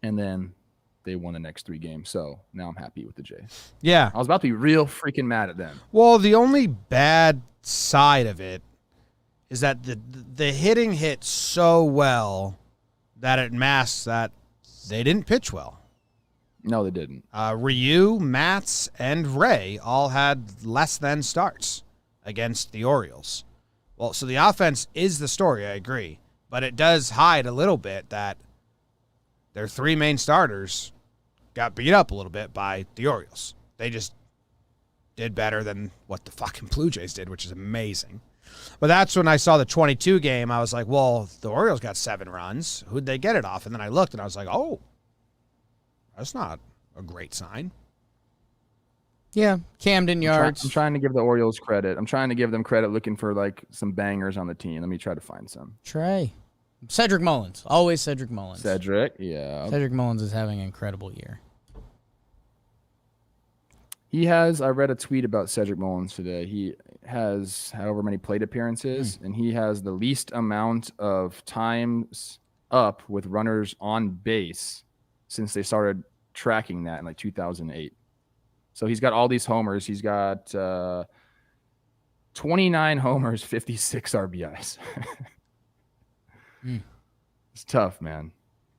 And then they won the next 3 games, so now I'm happy with the Jays. Yeah. I was about to be real freaking mad at them. Well, the only bad side of it is that the hitting hit so well that it masks that they didn't pitch well. No, they didn't. Ryu, Matz, and Ray all had less than starts against the Orioles. Well, so the offense is the story, I agree. But it does hide a little bit that their 3 main starters got beat up a little bit by the Orioles. They just did better than what the fucking Blue Jays did, which is amazing. But that's when I saw the 22 game. I was like, well, the Orioles got 7 runs. Who'd they get it off? And then I looked, and I was like, oh, that's not a great sign. Yeah, Camden yards. I'm trying to give the Orioles credit. I'm trying to give them credit looking for, like, some bangers on the team. Let me try to find some. Cedric Mullins. Always Cedric Mullins. Yeah. Cedric Mullins is having an incredible year. I read a tweet about Cedric Mullins today. He has however many plate appearances, and he has the least amount of times up with runners on base since they started tracking that in like 2008. So he's got all these homers. He's got 29 homers, 56 RBIs. It's tough, man.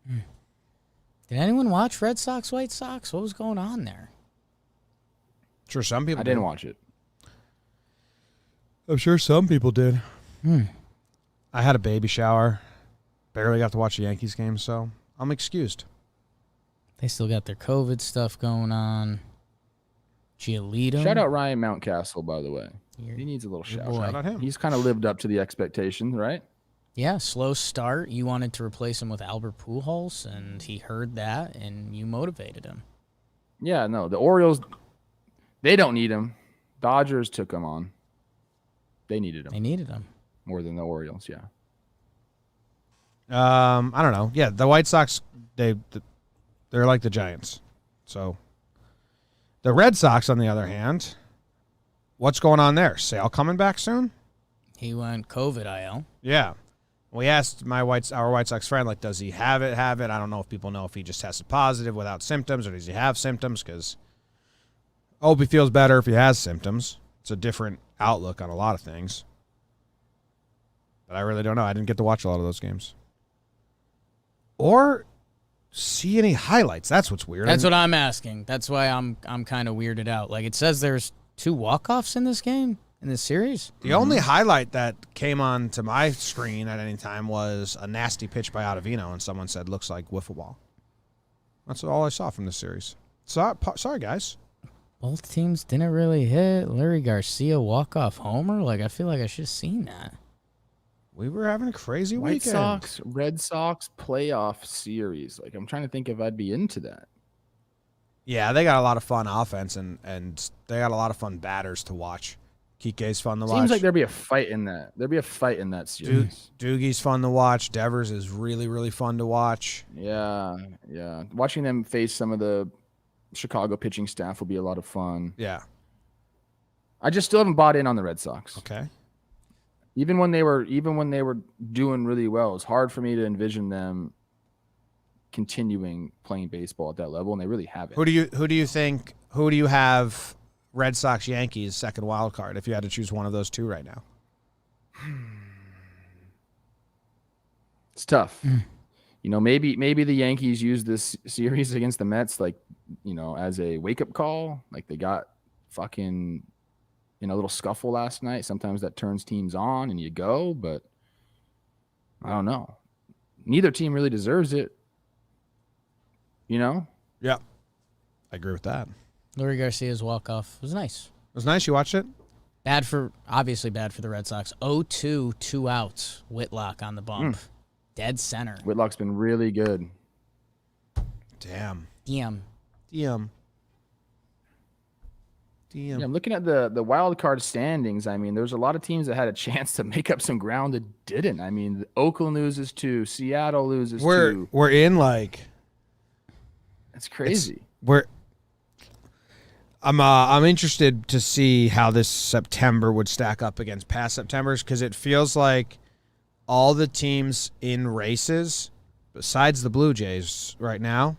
Did anyone watch Red Sox, White Sox? What was going on there? Sure, some people I didn't watch it. I'm sure some people did. I had a baby shower. Barely got to watch the Yankees game, so I'm excused. They still got their COVID stuff going on. Giolito. Shout out Ryan Mountcastle, by the way. He needs a little shout. Shout out him. He's kind of lived up to the expectations, right? Yeah, slow start. You wanted to replace him with Albert Pujols, and he heard that, and you motivated him. Yeah, no, the Orioles, they don't need him. Dodgers took him on. They needed him. More than the Orioles, yeah. I don't know. Yeah, the White Sox, they're like the Giants. So the Red Sox, on the other hand, what's going on there? Sale coming back soon? He went COVID IL. Yeah. We asked our White Sox friend, like, does he have it? I don't know if people know if he just tested positive without symptoms, or does he have symptoms? Because I hope he feels better if he has symptoms. It's a different outlook on a lot of things. But I really don't know. I didn't get to watch a lot of those games. Or see any highlights. That's what's weird. That's what I'm asking. That's why I'm kind of weirded out. Like, it says there's 2 walk-offs in this game, in this series. The only highlight that came on to my screen at any time was a nasty pitch by Ottavino, and someone said, looks like wiffle ball. That's all I saw from this series. Sorry, guys. Both teams didn't really hit. Larry Garcia walk-off homer? Like, I feel like I should have seen that. We were having a crazy White weekend. Sox, Red Sox playoff series. Like, I'm trying to think if I'd be into that. Yeah, they got a lot of fun offense, and they got a lot of fun batters to watch. Kike's fun to watch. Seems like there'd be a fight in that. There'd be a fight in that series. Doogie's fun to watch. Devers is really, really fun to watch. Yeah. Watching them face some of the Chicago pitching staff will be a lot of fun. Yeah. I just still haven't bought in on the Red Sox. Okay. Even when they were doing really well, it's hard for me to envision them continuing playing baseball at that level, and they really haven't. Who do you have Red Sox, Yankees, second wild card if you had to choose one of those two right now? It's tough. Maybe the Yankees use this series against the Mets as a wake-up call. Like they got fucking in a little scuffle last night. Sometimes that turns teams on and you go, but I don't know. Neither team really deserves it. Yeah. I agree with that. Leury Garcia's walk-off was nice. It was nice. You watched it? Obviously bad for the Red Sox. 0-2, 2 outs. Whitlock on the bump. Dead center. Whitlock's been really good. Damn. Yeah, I'm looking at the wild card standings. I mean, there's a lot of teams that had a chance to make up some ground that didn't. I mean, Oakland loses 2, Seattle loses 2. We're in like. It's crazy. I'm interested to see how this September would stack up against past Septembers, because it feels like all the teams in races, besides the Blue Jays right now,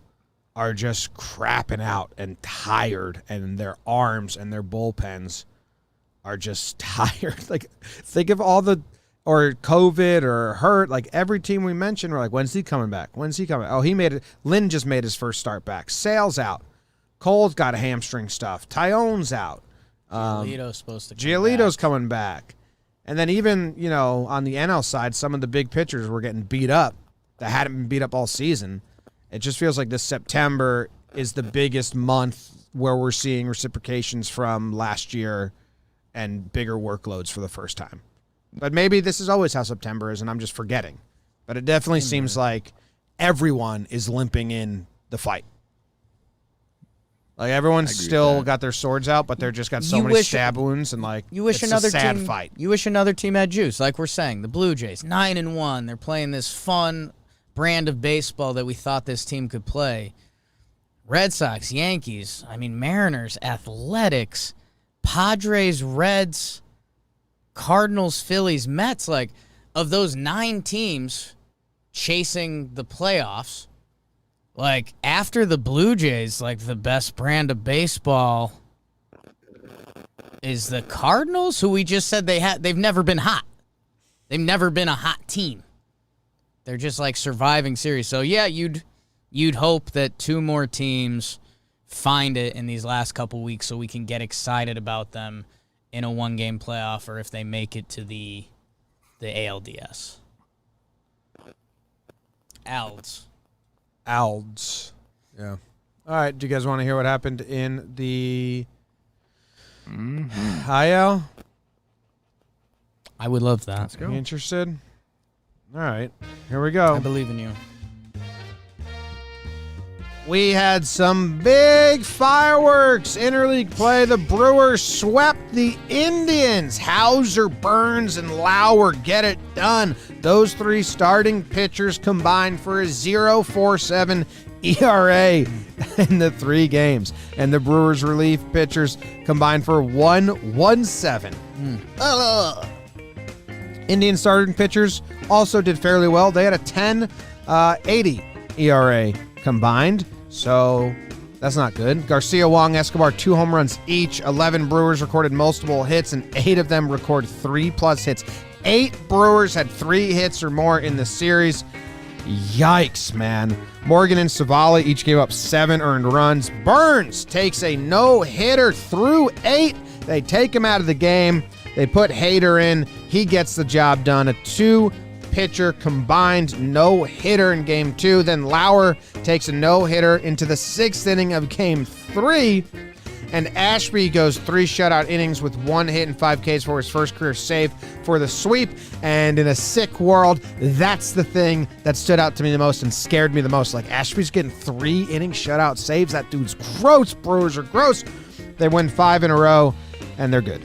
are just crapping out and tired, and their arms and their bullpens are just tired. Like, think of all the, or COVID or hurt, like every team we mentioned, we're like, when's he coming back? Oh, he made it. Lynn just made his first start back. Sale's out. Cole's got a hamstring stuff. Tyone's out. Giolito's supposed to come Giolito's back. coming back. And then even, on the NL side, some of the big pitchers were getting beat up that hadn't been beat up all season. It just feels like this September is the biggest month where we're seeing reciprocations from last year and bigger workloads for the first time. But maybe this is always how September is, and I'm just forgetting. But it definitely seems like everyone is limping in the fight. Like, everyone's still got their swords out, but they're just got so many stab wounds, and it's a sad fight. You wish another team had juice, like we're saying. The Blue Jays, 9-1. They're playing this fun brand of baseball that we thought this team could play. Red Sox, Yankees, Mariners, Athletics, Padres, Reds, Cardinals, Phillies, Mets. Like, of those 9 teams chasing the playoffs, like, after the Blue Jays, like, the best brand of baseball is the Cardinals, who we just said they've never been hot. They've never been a hot team. They're just, like, surviving series. So, yeah, you'd hope that 2 more teams find it in these last couple weeks so we can get excited about them in a 1-game playoff, or if they make it to the ALDS. Alds. Yeah. All right. Do you guys want to hear what happened in the IL? I would love that. Let's go. You interested? All right. Here we go. I believe in you. We had some big fireworks interleague play. The Brewers swept the Indians. Hauser, Burns, and Lauer get it done. Those 3 starting pitchers combined for a 0.47 ERA in the 3 games. And the Brewers relief pitchers combined for 1.17. Indian starting pitchers also did fairly well. They had a 10.80 ERA combined. So that's not good. Garcia, Wong, Escobar, 2 home runs each. 11 Brewers recorded multiple hits, and 8 of them recorded 3+ hits. 8 Brewers had 3 hits or more in the series. Yikes, man. Morgan and Savali each gave up 7 earned runs. Burns takes a no-hitter through 8. They take him out of the game. They put Hader in. He gets the job done. A 2-pitcher combined no-hitter in Game 2. Then Lauer takes a no-hitter into the 6th inning of Game 3. And Ashby goes 3 shutout innings with 1 hit and 5 Ks for his first career save for the sweep. And in a sick world, that's the thing that stood out to me the most and scared me the most. Like, Ashby's getting 3 inning shutout saves. That dude's gross. Brewers are gross. They win 5 in a row, and they're good.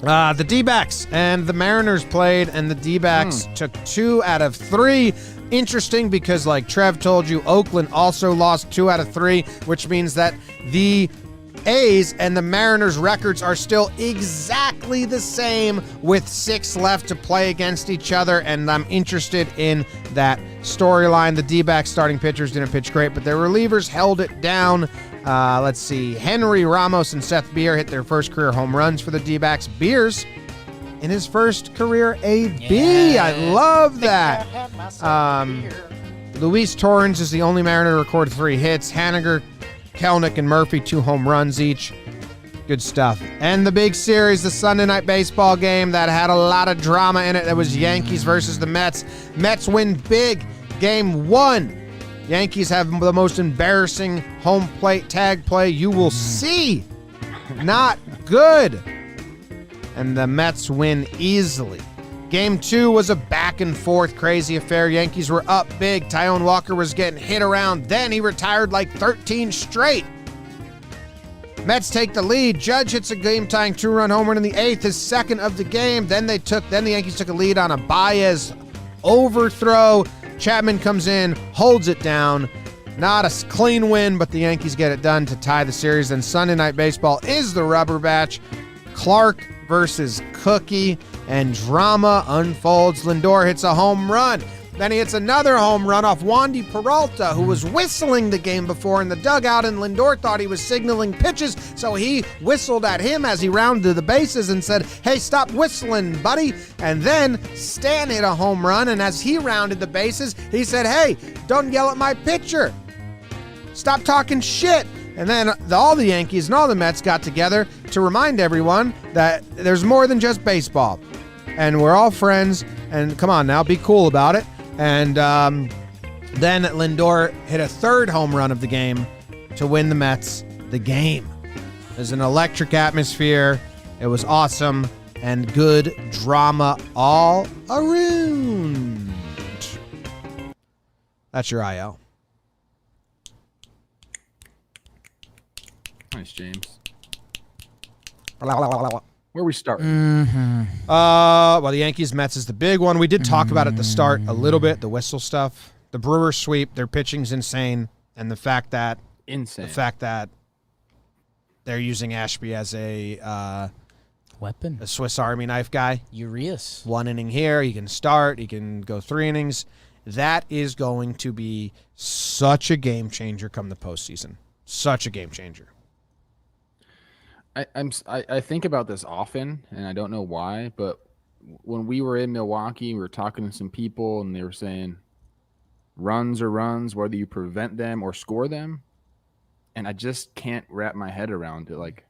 The D-backs and the Mariners played, and the D-backs took 2 out of 3. Interesting because, like Trev told you, Oakland also lost 2 out of 3, which means that the A's and the Mariners records are still exactly the same with 6 left to play against each other, and I'm interested in that storyline. The D-backs starting pitchers didn't pitch great, but their relievers held it down. Let's see. Henry, Ramos, and Seth Beer hit their first career home runs for the D-backs. Beers in his first career AB. Yeah. I love that. Luis Torrens is the only Mariner to record 3 hits. Haniger, Kelnick, and Murphy 2 home runs each. Good stuff. And the big series, the Sunday night baseball game that had a lot of drama in it. That was Yankees versus the Mets. Mets win big. Game 1. Yankees have the most embarrassing home plate tag play you will see. Not good. And the Mets win easily. Game 2 was a back-and-forth crazy affair. Yankees were up big. Taijuan Walker was getting hit around. Then he retired like 13 straight. Mets take the lead. Judge hits a game-tying 2-run home run in the 8th, his second of the game. Then the Yankees took a lead on a Baez overthrow. Chapman comes in, holds it down. Not a clean win, but the Yankees get it done to tie the series. Then Sunday night baseball is the rubber match. Clark versus Cookie, and drama unfolds. Lindor hits a home run. Then he hits another home run off Wandy Peralta, who was whistling the game before in the dugout, and Lindor thought he was signaling pitches, so he whistled at him as he rounded the bases and said, "Hey, stop whistling, buddy." And then Stan hit a home run, and as he rounded the bases, he said, "Hey, don't yell at my pitcher. Stop talking shit." And then all the Yankees and all the Mets got together to remind everyone that there's more than just baseball. And we're all friends, and come on now, be cool about it. And then Lindor hit a 3rd home run of the game to win the Mets the game. There's an electric atmosphere. It was awesome and good drama all around. That's your IL. Nice, James. Where we start? Well, the Yankees-Mets is the big one. We did talk about at the start a little bit, the whistle stuff. The Brewers sweep, their pitching's insane, and the fact that they're using Ashby as a weapon, a Swiss Army knife guy. Urias. 1 inning here, he can start, he can go 3 innings. That is going to be such a game changer come the postseason. Such a game changer. I think about this often, and I don't know why, but when we were in Milwaukee, we were talking to some people, and they were saying runs are runs, whether you prevent them or score them. And I just can't wrap my head around it. Like,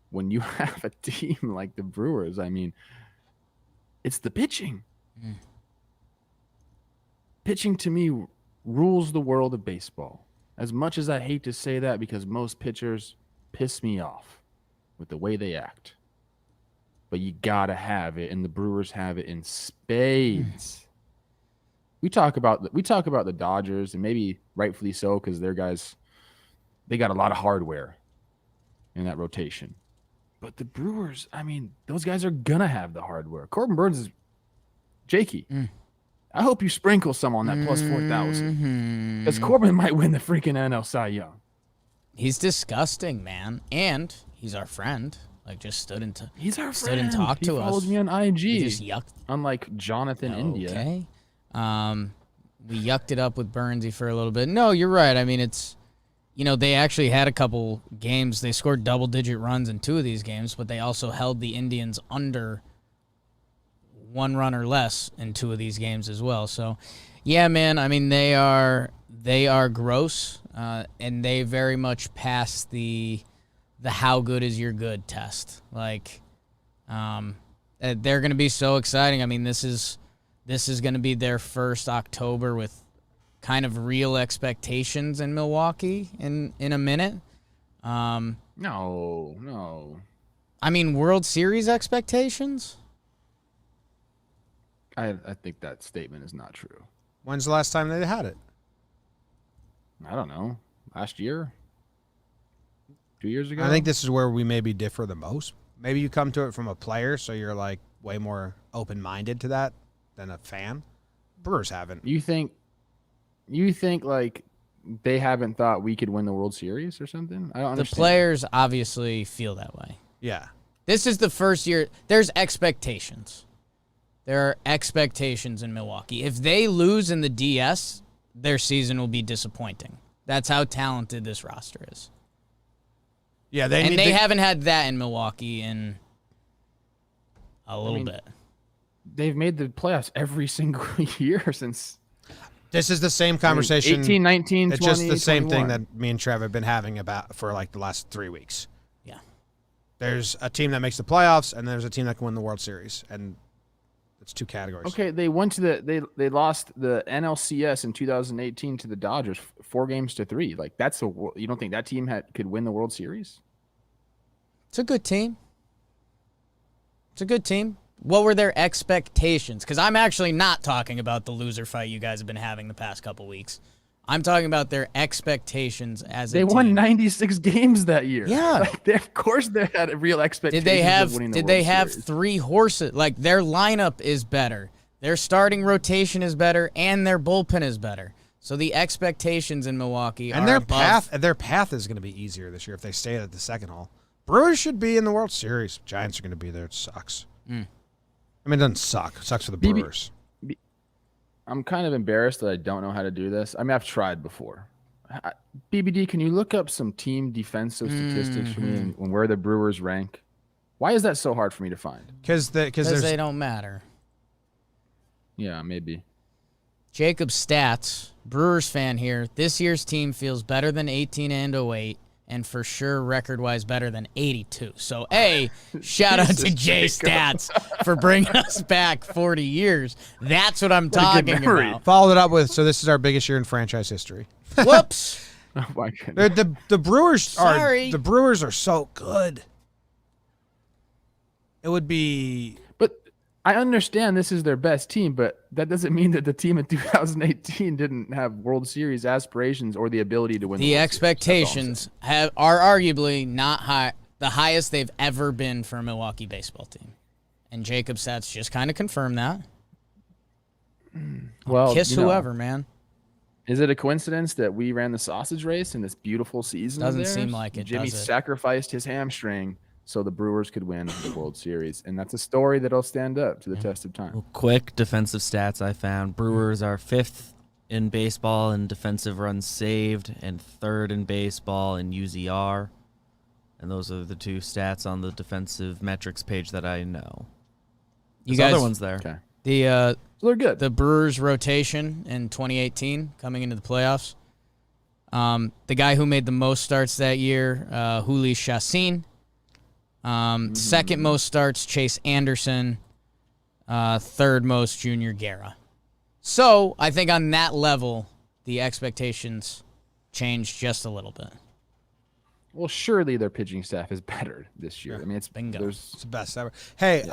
when you have a team like the Brewers, I mean, it's the pitching. Pitching, to me, rules the world of baseball. As much as I hate to say that, because most pitchers piss me off with the way they act. But you gotta have it, and the Brewers have it in spades. We talk about the Dodgers, and maybe rightfully so, because their guys, they got a lot of hardware in that rotation. But the Brewers, I mean, those guys are gonna have the hardware. Corbin Burns is Jakey. I hope you sprinkle some on that plus 4,000, because Corbin might win the freaking NL Cy Young. He's disgusting, man, and he's our friend. Like, just stood and talked to us. He follows me on IG. We just yucked. Unlike Jonathan India. Okay. We yucked it up with Burnsy for a little bit. No, you're right. I mean, it's, they actually had a couple games. They scored double-digit runs in 2 of these games, but they also held the Indians under 1 run or less in 2 of these games as well. So, yeah, man, I mean, they are gross, and they very much pass the how good is your good test. Like, they're going to be so exciting. I mean, this is going to be their first October with kind of real expectations in Milwaukee in a minute. No. I mean, World Series expectations? I think that statement is not true. When's the last time they had it? I don't know. Last year? 2 years ago? I think this is where we maybe differ the most. Maybe you come to it from a player, so you're like way more open-minded to that than a fan. Brewers haven't. You think like they haven't thought we could win the World Series or something? I don't The understand. players obviously feel that way. Yeah. This is the first year. There's expectations. There are expectations in Milwaukee. If they lose in the DS, their season will be disappointing. That's how talented this roster is. Yeah, They haven't had that in Milwaukee in a little bit. They've made the playoffs every single year since. This is the same conversation. 18, 19, It's 20, just the same 21. thing that me and Trev have been having about for like the last 3 weeks. Yeah. There's a team that makes the playoffs, and there's a team that can win the World Series, and it's two categories. Okay, they went to they lost the NLCS in 2018 to the Dodgers 4-3. Like you don't think that team could win the World Series? It's a good team. It's a good team. What were their expectations? Because I'm actually not talking about the loser fight you guys have been having the past couple weeks. I'm talking about their expectations as a team. They won 96 games that year. Yeah. Like, of course they had a real expectation of winning the Did World they have Series. 3 horses? Like, their lineup is better. Their starting rotation is better, and their bullpen is better. So the expectations in Milwaukee And are their path is going to be easier this year if they stay at the second hole. Brewers should be in the World Series. Giants are going to be there. It sucks. I mean, it doesn't suck. It sucks for the Brewers. I'm kind of embarrassed that I don't know how to do this. I mean, I've tried before. BBD, can you look up some team defensive statistics for me and where the Brewers rank? Why is that so hard for me to find? Because they don't matter. Yeah, maybe. Jacob Stats, Brewers fan here. This year's team feels better than 18 and 08, and for sure record-wise better than 82. So, shout out to Jay Stats for bringing us back 40 years. That's what I'm talking about. Followed it up with, so this is our biggest year in franchise history. Whoops. Oh my goodness. The Brewers Sorry. the Brewers are so good. It would be. But I understand this is their best team, but that doesn't mean that the team in 2018 didn't have World Series aspirations or the ability to win. The World expectations are arguably not high, the highest they've ever been for a Milwaukee baseball team. And Jacob Stats just kind of confirmed that. Well, Kiss whoever, man. Is it a coincidence that we ran the sausage race in this beautiful season? Doesn't of theirs? seem like it, Jimmy does it? sacrificed his hamstring so the Brewers could win the World Series, and that's a story that'll stand up to the test of time. Well, quick defensive stats I found. Brewers are 5th in baseball in defensive runs saved and 3rd in baseball in UZR. And those are the 2 stats on the defensive metrics page that I know. There's other ones there. Okay. The So they're good. the Brewers rotation in 2018 coming into the playoffs. The guy who made the most starts that year, Juli Chassin. Second most starts, Chase Anderson. Third most, Junior Guerra. So I think on that level, the expectations changed just a little bit. Well, surely their pitching staff is better this year. I mean, it's Bingo. It's the best ever. Hey,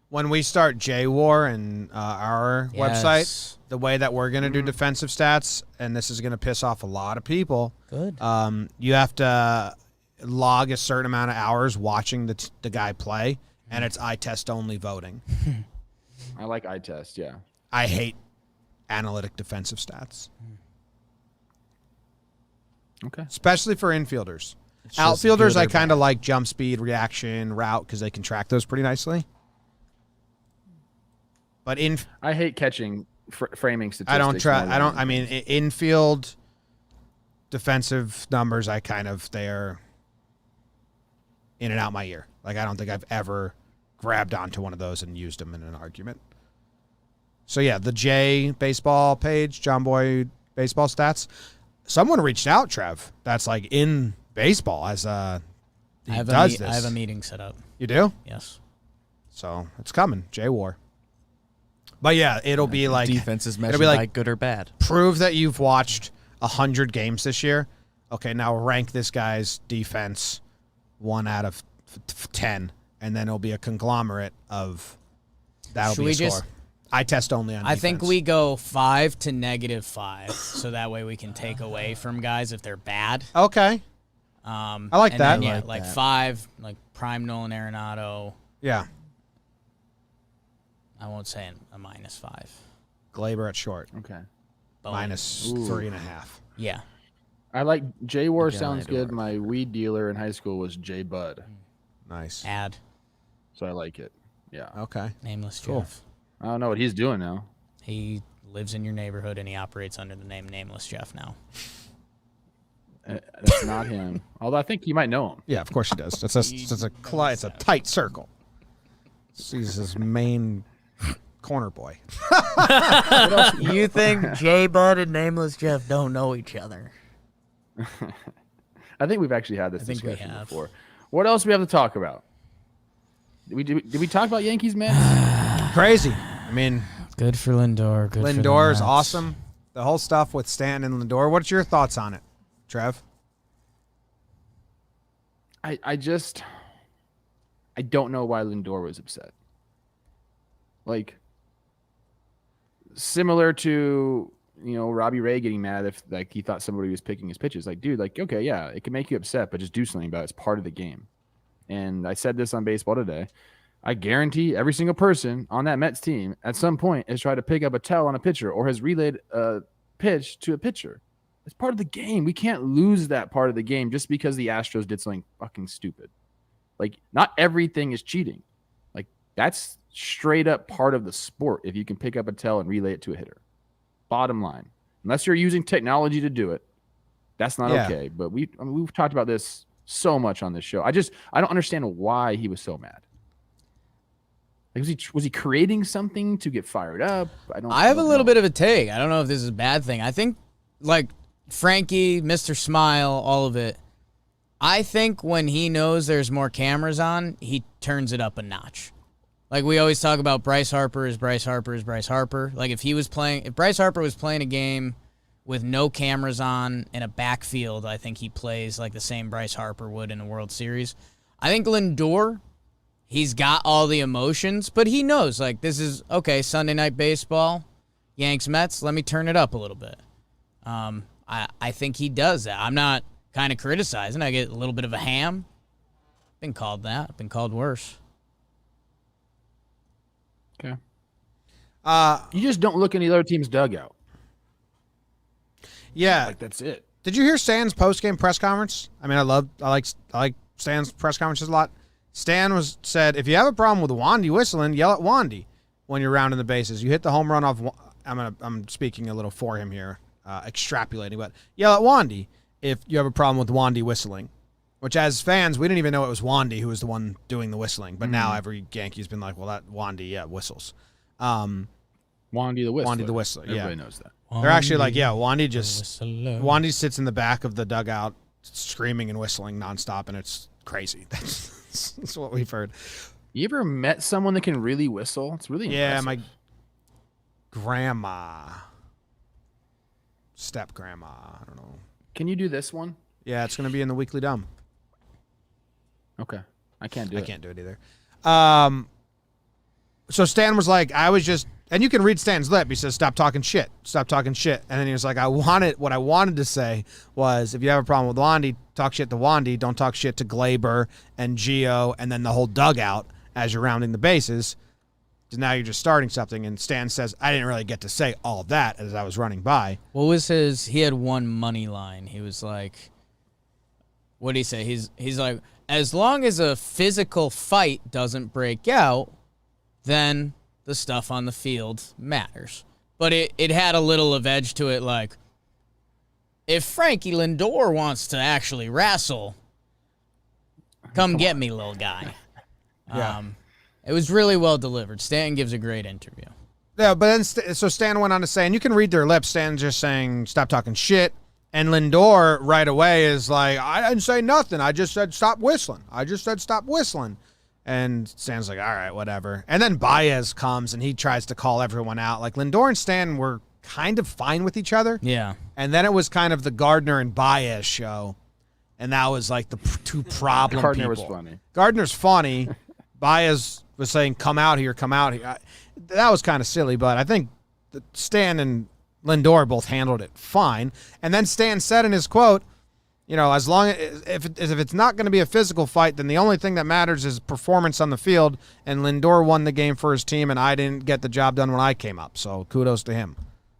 when we start J-War and our website, the way that we're going to do defensive stats, and this is going to piss off a lot of people, Good. you have to log a certain amount of hours watching the guy play, and it's eye test only voting. I like eye test. Yeah. I hate analytic defensive stats, Okay. especially for infielders. just Outfielders, good or I kind of like jump speed, reaction, route, because they can track those pretty nicely. But I hate catching framing statistics. I don't try. more I don't. than I mean, infield defensive numbers, they're in and out my ear. Like, I don't think I've ever grabbed onto one of those and used them in an argument. So yeah, the J baseball page, JOMBOY baseball stats. Someone reached out, Trev. That's like in baseball as I have a meeting set up. You do? Yes. So it's coming, J-War. But yeah, it'll be like defense is it'll measured be like by good or bad. prove that you've watched 100 games this year, okay, now rank this guy's defense 1 out of 10, and then it'll be a conglomerate of that'll Should be we a score. just- I test only on defense. I think we go 5 to -5, so that way we can take away from guys if they're bad. Okay. I like that. Then, yeah, I like like that. 5, like prime Nolan Arenado. Yeah. I won't say a -5. Glaber at short. Okay. Boom. Minus Ooh. 3.5. Yeah. I like J War Yeah, sounds I do good. like My weed dealer in high school was J Bud, Nice. Add so I like it. Yeah. Okay. Nameless Cool. Jeff. I don't know what he's doing now. He lives in your neighborhood and he operates under the name Nameless Jeff now. That's not him. Although I think you might know him. Yeah, of course he does. It's a tight circle. He's his main corner boy. You think J Bud and Nameless Jeff don't know each other? I think we've actually had this I think we discussion have. before. What else do we have to talk about? Did we talk about Yankees, man? Crazy. I mean, Good for Lindor. Good Lindor is awesome. The whole stuff with Stanton and Lindor. What's your thoughts on it, Trev? I don't know why Lindor was upset. Like, similar to, Robbie Ray getting mad if like he thought somebody was picking his pitches. Like, dude, like, okay, yeah, it can make you upset, but just do something about it. It's part of the game. And I said this on Baseball Today. I guarantee every single person on that Mets team at some point has tried to pick up a towel on a pitcher or has relayed a pitch to a pitcher. It's part of the game. We can't lose that part of the game just because the Astros did something fucking stupid. Like, not everything is cheating. Like, that's straight up part of the sport if you can pick up a towel and relay it to a hitter. Bottom line. Unless you're using technology to do it, that's not okay. But we've talked about this so much on this show. I don't understand why he was so mad. Like, was he creating something to get fired up? I have a little bit of a take. I don't know if this is a bad thing. I think, like, Frankie, Mr. Smile, all of it. I think when he knows there's more cameras on, he turns it up a notch. Like, we always talk about Bryce Harper is Bryce Harper is Bryce Harper. Like, if Bryce Harper was playing a game with no cameras on in a backfield, I think he plays like the same Bryce Harper would in a World Series. I think Lindor, he's got all the emotions, but he knows, like, this is, okay, Sunday Night Baseball, Yanks, Mets, let me turn it up a little bit. I think he does that. I'm not kind of criticizing. I get a little bit of a ham. Been called that. I've been called worse. Okay. You just don't look in the other team's dugout. Yeah. Like, that's it. Did you hear Stan's post-game press conference? I mean, I like Stan's press conferences a lot. Stan said, if you have a problem with Wandy whistling, yell at Wandy when you're rounding the bases. You hit the home run off. I'm speaking a little for him here, extrapolating, but yell at Wandy if you have a problem with Wandy whistling. Which, as fans, we didn't even know it was Wandy who was the one doing the whistling. But now every Yankee's been like, well, that Wandy, whistles. Wandy the Whistler. Wandy the Whistler, Everybody knows that. They're actually like, Wandy sits in the back of the dugout screaming and whistling nonstop, and it's crazy. That's what we've heard. You ever met someone that can really whistle? It's really impressive. My grandma. Step-grandma. I don't know. Can you do this one? Yeah, it's going to be in the Weekly Dumb. Okay. I can't do it. I can't do it either. So Stan was like, and you can read Stan's lip. He says, stop talking shit. Stop talking shit. And then he was like, what I wanted to say was, if you have a problem with Wandy, talk shit to Wandy. Don't talk shit to Glaber and Gio and then the whole dugout as you're rounding the bases. Because now you're just starting something. And Stan says, I didn't really get to say all of that as I was running by. What was he had one money line. He was like, what did he say? He's like, as long as a physical fight doesn't break out, then the stuff on the field matters. But it had a little of edge to it, like, if Frankie Lindor wants to actually wrestle, come get me, little guy. Yeah. It was really well delivered. Stanton gives a great interview. Yeah, but then so Stan went on to say, and you can read their lips, Stan's just saying, stop talking shit. And Lindor right away is like, I didn't say nothing. I just said stop whistling. And Stan's like, all right, whatever. And then Baez comes and he tries to call everyone out. Like, Lindor and Stan were kind of fine with each other. Yeah. And then it was kind of the Gardner and Baez show. And that was like the two problem Gardner people. was funny. Gardner's funny. Baez was saying, come out here, come out here. That was kind of silly, but I think Stan and Lindor both handled it fine. And then Stan said in his quote, as long as if it's not going to be a physical fight, then the only thing that matters is performance on the field. And Lindor won the game for his team, and I didn't get the job done when I came up. So kudos to him.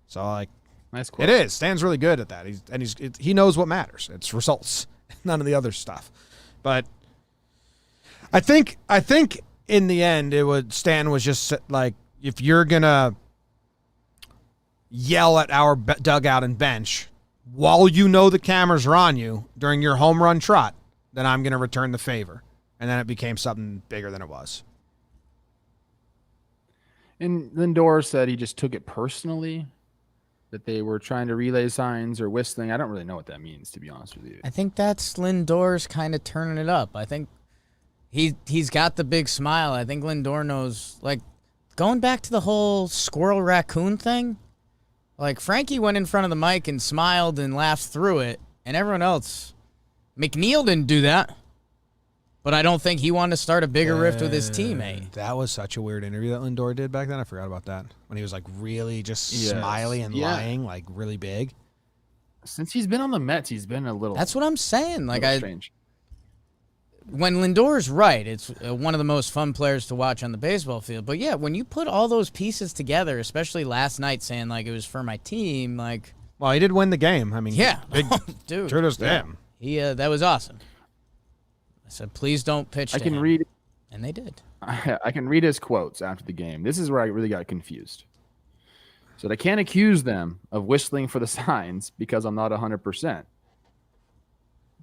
So Nice quote. it is. Stan's really good at that. He knows what matters. It's results, none of the other stuff. But I think in the end, Stan was just like, if you're gonna yell at our dugout and bench while the cameras are on you during your home run trot, then I'm gonna return the favor. And then it became something bigger than it was. And Lindor said he just took it personally, that they were trying to relay signs or whistling. I don't really know what that means, to be honest with you. I think that's Lindor's kind of turning it up. I think he's got the big smile. I think Lindor knows, like, going back to the whole squirrel raccoon thing, like, Frankie went in front of the mic and smiled and laughed through it, and everyone else, McNeil didn't do that. But I don't think he wanted to start a bigger rift with his teammate. That was such a weird interview that Lindor did back then. I forgot about that. When he was like really just smiley and lying, like really big. Since he's been on the Mets, he's been a little. That's what I'm saying. Like strange. When Lindor's right, it's one of the most fun players to watch on the baseball field. But yeah, when you put all those pieces together, especially last night, saying like it was for my team, like. Well, he did win the game. I mean, yeah, big dude, kudos to him. He that was awesome. I said, please don't pitch to him. Read. And they did. I can read his quotes after the game. This is where I really got confused. So I can't accuse them of whistling for the signs because I'm not 100%.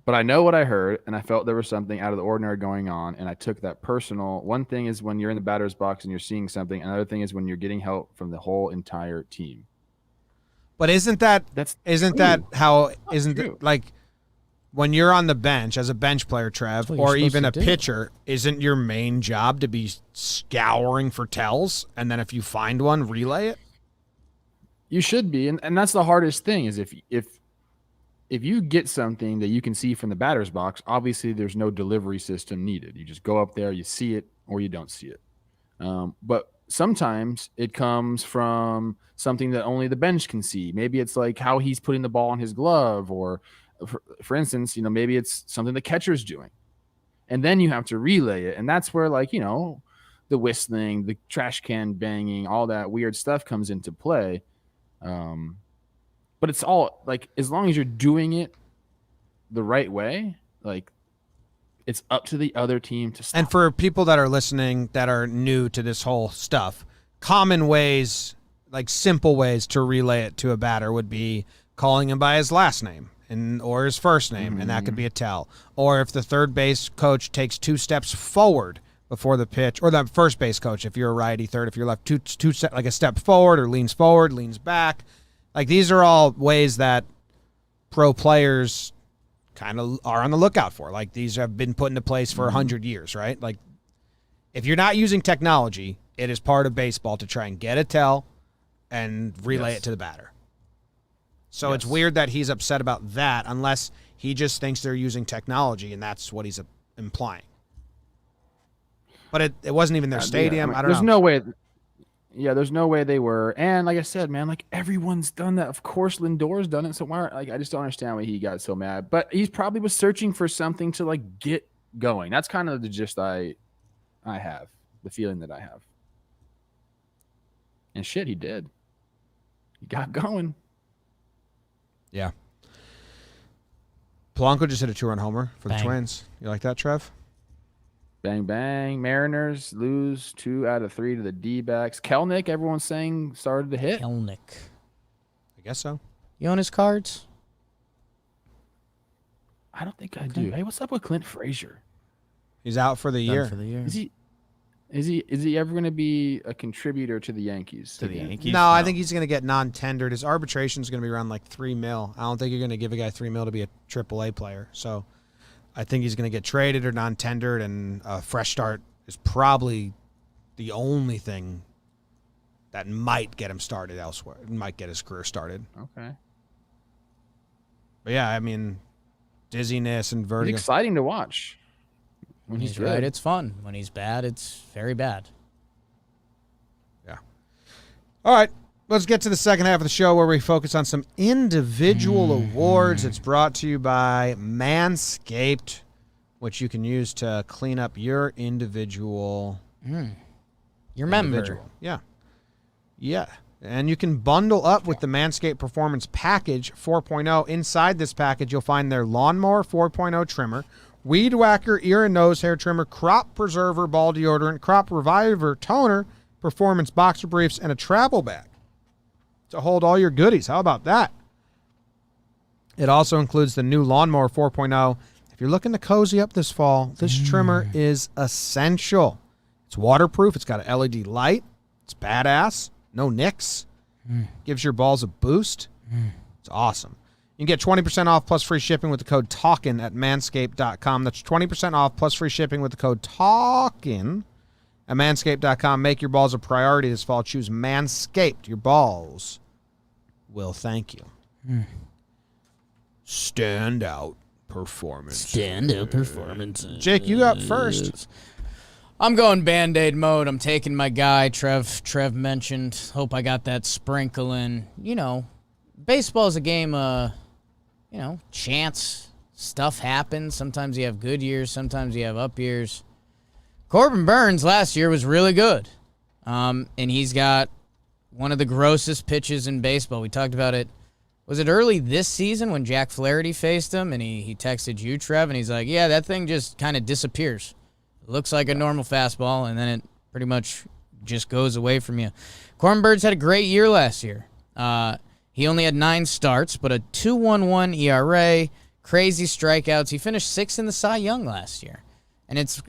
But I know what I heard, and I felt there was something out of the ordinary going on, and I took that personal. One thing is when you're in the batter's box and you're seeing something. Another thing is when you're getting help from the whole entire team. But isn't that like when you're on the bench as a bench player, Trev, or even a pitcher, isn't your main job to be scouring for tells, and then if you find one, relay it? You should be, and that's the hardest thing is if you get something that you can see from the batter's box, obviously there's no delivery system needed. You just go up there, you see it, or you don't see it. But sometimes it comes from something that only the bench can see. Maybe it's like how he's putting the ball in his glove, or for instance, maybe it's something the catcher's doing. And then you have to relay it. And that's where, like, the whistling, the trash can banging, all that weird stuff comes into play. But it's all, like, as long as you're doing it the right way, like, it's up to the other team to stop. And for people that are listening that are new to this whole stuff, common ways, like simple ways to relay it to a batter would be calling him by his last name or his first name, and that could be a tell. Or if the third base coach takes 2 steps forward before the pitch, or the first base coach, if you're a righty, third, if you're left, like a step forward, or leans forward, leans back. Like, these are all ways that pro players kind of are on the lookout for. Like, these have been put into place for 100 years, right? Like, if you're not using technology, it is part of baseball to try and get a tell and relay it to the batter. So it's weird that he's upset about that, unless he just thinks they're using technology, and that's what he's implying. But it wasn't even their stadium. I don't know. There's no way. Yeah, there's no way they were. And like I said, man, like, everyone's done that. Of course, Lindor's done it. So why? Like, I just don't understand why he got so mad. But he probably was searching for something to, like, get going. That's kind of the gist I have, the feeling that I have. And shit, he did. He got going. Yeah. Polanco just hit a 2-run homer for the Bang. Twins. You like that, Trev? Bang, bang. Mariners lose 2 out of 3 to the D-backs. Kelnick, everyone's saying, started to hit. Kelnick. I guess so. You own his cards? I don't think I do. Hey, what's up with Clint Frazier? He's out for the year. Done for the year. Is he ever going to be a contributor to the Yankees? To the Yankees? No, I think he's going to get non-tendered. His arbitration is going to be around like $3 million. I don't think you're going to give a guy $3 million to be a AAA player. So I think he's going to get traded or non-tendered, and a fresh start is probably the only thing that might get him started elsewhere. Might get his career started. Okay. But yeah, I mean, dizziness and vertigo. It's exciting to watch. When he's right, it's fun. When he's bad, it's very bad. Yeah. All right. Let's get to the second half of the show where we focus on some individual awards. It's brought to you by Manscaped, which you can use to clean up your individual. Your member. Individual. Yeah. Yeah. And you can bundle up with the Manscaped Performance Package 4.0. Inside this package, you'll find their Lawnmower 4.0 trimmer, Weed Whacker ear and nose hair trimmer, Crop Preserver ball deodorant, Crop Reviver toner, Performance boxer briefs, and a travel bag to hold all your goodies. How about that? It also includes the new Lawnmower 4.0. If you're looking to cozy up this fall, this trimmer is essential. It's waterproof. It's got an LED light. It's badass. No nicks. Gives your balls a boost. It's awesome. You can get 20% off plus free shipping with the code Talkin at manscaped.com. That's 20% off plus free shipping with the code Talkin at manscaped.com. Make your balls a priority this fall. Choose Manscaped. Your balls will thank you. Standout performance. Standout performances. Jake, you up first. I'm going Band-Aid mode. I'm taking my guy, Trev mentioned. Hope I got that sprinkle in. You know, baseball is a game, chance. Stuff happens. Sometimes you have good years. Sometimes you have up years. Corbin Burns last year was really good. And he's got one of the grossest pitches in baseball. We talked about it. Was it early this season when Jack Flaherty faced him and he texted you, Trev, and he's like, yeah, that thing just kind of disappears. It looks like a normal fastball, and then it pretty much just goes away from you. Corbin Burns had a great year last year. He only had 9 starts, but a 2.11 ERA, crazy strikeouts. He finished 6th in the Cy Young last year. And it's,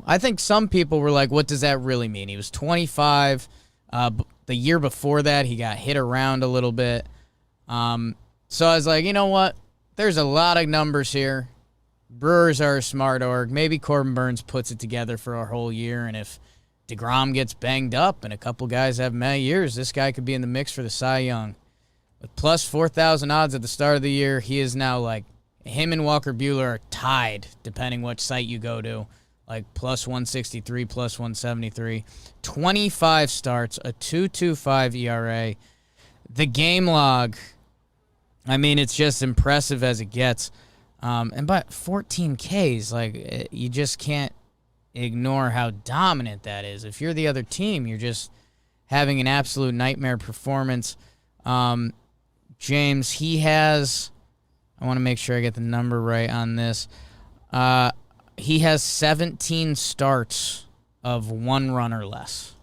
I think some people were like, what does that really mean? He was 25. The year before that, he got hit around a little bit. So I was like, you know what? There's a lot of numbers here. Brewers are a smart org. Maybe Corbin Burns puts it together for a whole year, and if DeGrom gets banged up and a couple guys have many years, this guy could be in the mix for the Cy Young. With plus 4,000 odds at the start of the year, he is now like him and Walker Buehler are tied, depending what site you go to, like plus 163, plus 173. 25 starts, a 2.25 ERA. The game log, I mean, it's just impressive as it gets. And by 14 Ks, like, you just can't ignore how dominant that is. If you're the other team, you're just having an absolute nightmare performance. James, he has, I want to make sure I get the number right on this. He has 17 starts of 1 run or less.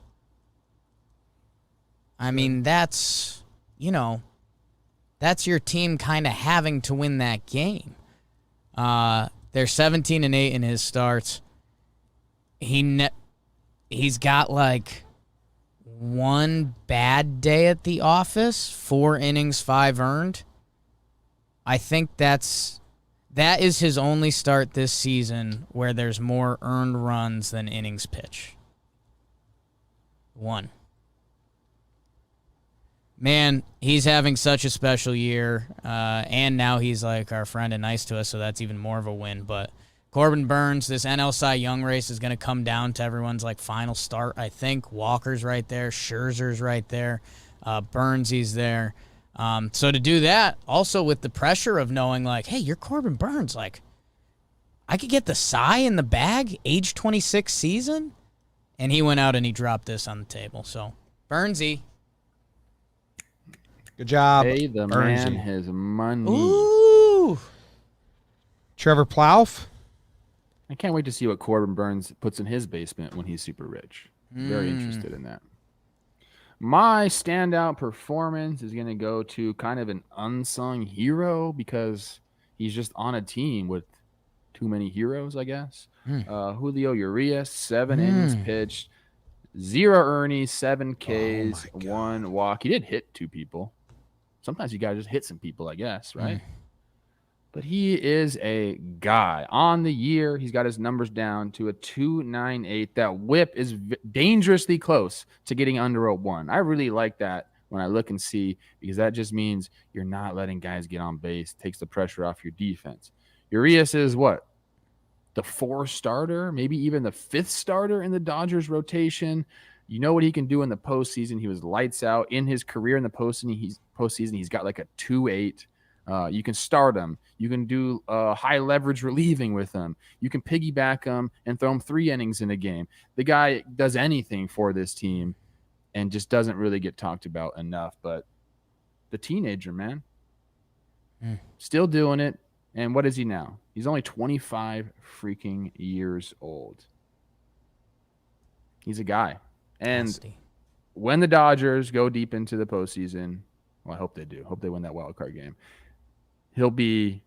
I mean, that's your team kind of having to win that game. They're 17-8 in his starts. He's got like 1 bad day at the office, 4 innings, 5 earned. I think that is his only start this season where there's more earned runs than innings pitch. 1. Man, he's having such a special year, and now he's like our friend and nice to us, so that's even more of a win. But Corbin Burns, this NL Cy Young race is going to come down to everyone's like final start, I think. Walker's right there, Scherzer's right there, Burnsy's there. So to do that, also with the pressure of knowing like, hey, you're Corbin Burns, like I could get the Cy in the bag, age 26 season, and he went out and he dropped this on the table. So Burnsy. Good job. Pay the man his money. Ooh. Trevor Plouffe. I can't wait to see what Corbin Burns puts in his basement when he's super rich. Very interested in that. My standout performance is going to go to kind of an unsung hero because he's just on a team with too many heroes, I guess. Julio Urias, 7 innings pitched, 0 earnings, 7 Ks, 1 walk. He did hit 2 people. Sometimes you got to just hit some people, I guess, right? but he is a guy. On the year, he's got his numbers down to a 2.98. That whip is dangerously close to getting under a 1. I really like that when I look and see, because that just means you're not letting guys get on base, takes the pressure off your defense. Urias is what? The 4th starter, maybe even the 5th starter in the Dodgers rotation. You know what he can do in the postseason. He was lights out in his career in the postseason. He's got like a 2.8. You can start him. You can do high leverage relieving with him. You can piggyback him and throw him 3 innings in a game. The guy does anything for this team and just doesn't really get talked about enough. But the teenager, man, still doing it. And what is he now? He's only 25 freaking years old. He's a guy. And Nasty. when the Dodgers go deep into the postseason, well, I hope they do. Hope they win that wild card game. He'll be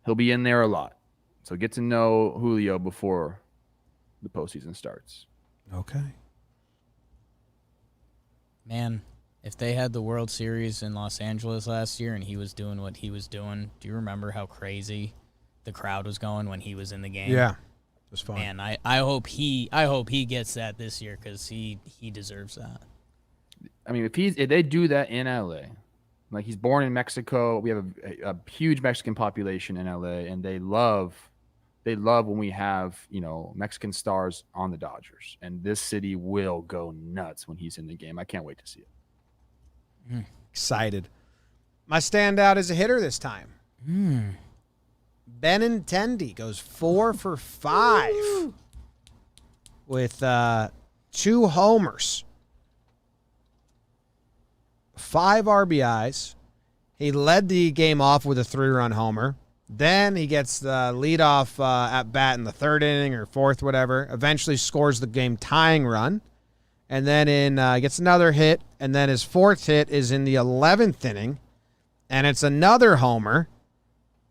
in there a lot. So get to know Julio before the postseason starts. Okay. Man, if they had the World Series in Los Angeles last year and he was doing what he was doing, do you remember how crazy the crowd was going when he was in the game? Yeah. It was fun. Man, I hope he gets that this year because he deserves that. I mean, if they do that in LA, like he's born in Mexico, we have a huge Mexican population in LA, and they love when we have, Mexican stars on the Dodgers, and this city will go nuts when he's in the game. I can't wait to see it. Excited. My standout is a hitter this time. Benintendi goes 4 for 5 with 2 homers, 5 RBIs. He led the game off with a 3-run homer. Then he gets the leadoff at bat in the 3rd inning or 4th, whatever. Eventually scores the game tying run, and then gets another hit. And then his 4th hit is in the 11th inning, and it's another homer.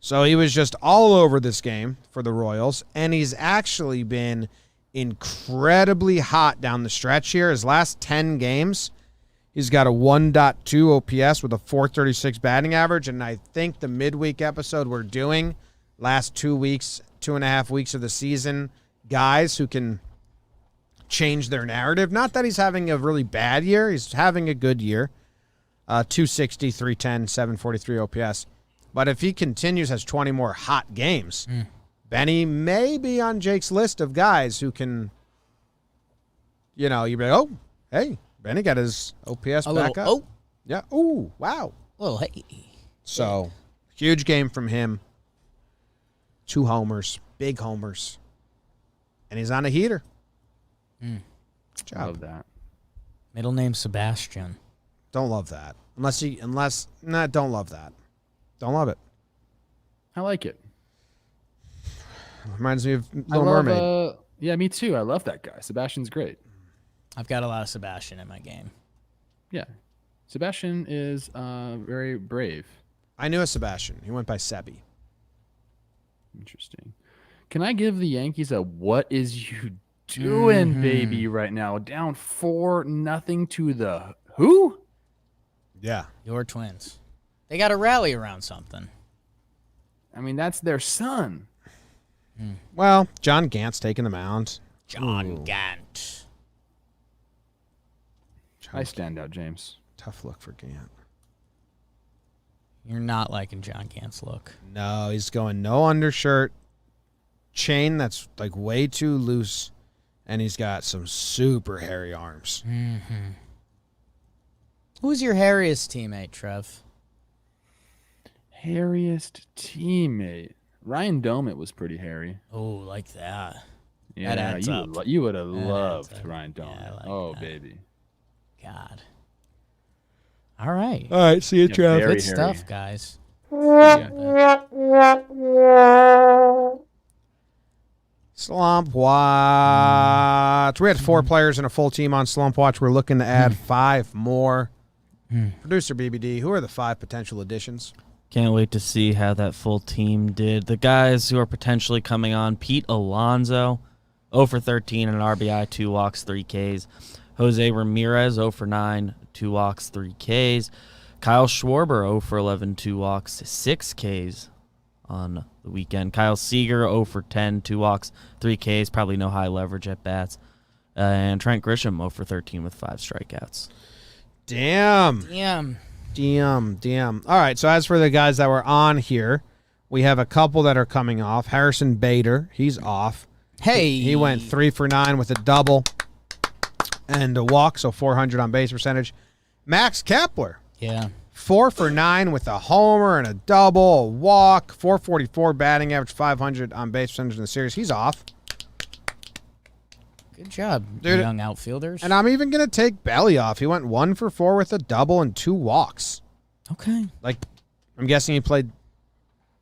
So he was just all over this game for the Royals, and he's actually been incredibly hot down the stretch here. His last 10 games, he's got a 1.2 OPS with a 436 batting average, and I think the midweek episode we're doing, last 2.5 weeks of the season, guys who can change their narrative. Not that he's having a really bad year. He's having a good year. 260, 310, 743 OPS. But if he continues, has 20 more hot games, Benny may be on Jake's list of guys who can, you'd be like, oh, hey, Benny got his OPS back up. Oh. Yeah. Ooh, wow. Well, hey. So, huge game from him. 2 homers, big homers. And he's on a heater. Good job. Love that. Middle name Sebastian. Don't love that. Don't love that. Don't love it. I like it. Reminds me of Little Mermaid. Yeah, me too. I love that guy. Sebastian's great. I've got a lot of Sebastian in my game. Yeah. Sebastian is very brave. I knew a Sebastian. He went by Sebi. Interesting. Can I give the Yankees a what is you doing, baby, right now? Down 4-0 to the who? Yeah. Your Twins. They got to rally around something. I mean, that's their son. Well, John Gant's taking the mound. John Gant. I stand out, James. Tough look for Gant. You're not liking John Gant's look. No, he's going no undershirt, chain that's like way too loose, and he's got some super hairy arms. Who's your hairiest teammate, Trev? Hairiest teammate. Ryan Domit was pretty hairy. Oh, like that. Yeah, That adds up. you would have That loved adds up. Ryan Yeah, Domit. I like Oh, that. baby. God. All right. All right, see you, Yeah, Trev. very Good hairy. stuff, guys. Yeah. Slump Watch. We had 4 players and a full team on Slump Watch. We're looking to add 5 more. Producer BBD, who are the 5 potential additions? Can't wait to see how that full team did. The guys who are potentially coming on: Pete Alonso, 0 for 13, an RBI, 2 walks, 3 Ks. Jose Ramirez, 0 for 9, 2 walks, 3 Ks. Kyle Schwarber, 0 for 11, 2 walks, 6 Ks on the weekend. Kyle Seager, 0 for 10, 2 walks, 3 Ks, probably no high leverage at bats. And Trent Grisham, 0 for 13 with 5 strikeouts. Damn. All right, so as for the guys that were on here, we have a couple that are coming off. Harrison Bader, he's off. Hey. He went 3 for 9 with a double and a walk, so 400 on base percentage. Max Kepler. Yeah. 4 for 9 with a homer and a double, a walk, 444 batting average, 500 on base percentage in the series. He's off. Good job, Dude, young outfielders. And I'm even going to take Belly off. He went 1 for 4 with a double and 2 walks. Okay. Like, I'm guessing he played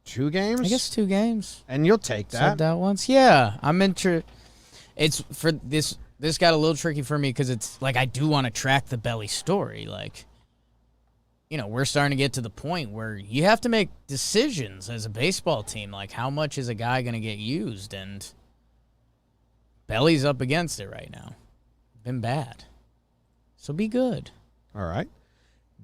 2 games? I guess 2 games. And you'll take that. Said that once. Yeah. I'm It's for this got a little tricky for me because it's like I do want to track the Belly story. Like, we're starting to get to the point where you have to make decisions as a baseball team. Like, how much is a guy going to get used? And Belly's up against it right now. Been bad. So be good. All right.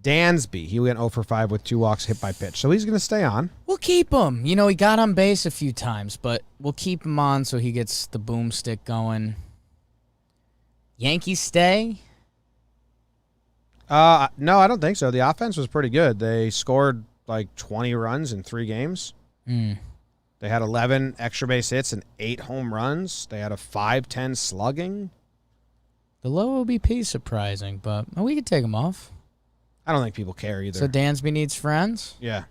Dansby, he went 0 for 5 with 2 walks, hit by pitch. So he's going to stay on. We'll keep him. He got on base a few times, but we'll keep him on so he gets the boomstick going. Yankees stay? No, I don't think so. The offense was pretty good. They scored like 20 runs in 3 games. They had 11 extra base hits and 8 home runs. They had a 5.10 slugging. The low OBP surprising, but we could take him off. I don't think people care either. So Dansby needs friends? Yeah.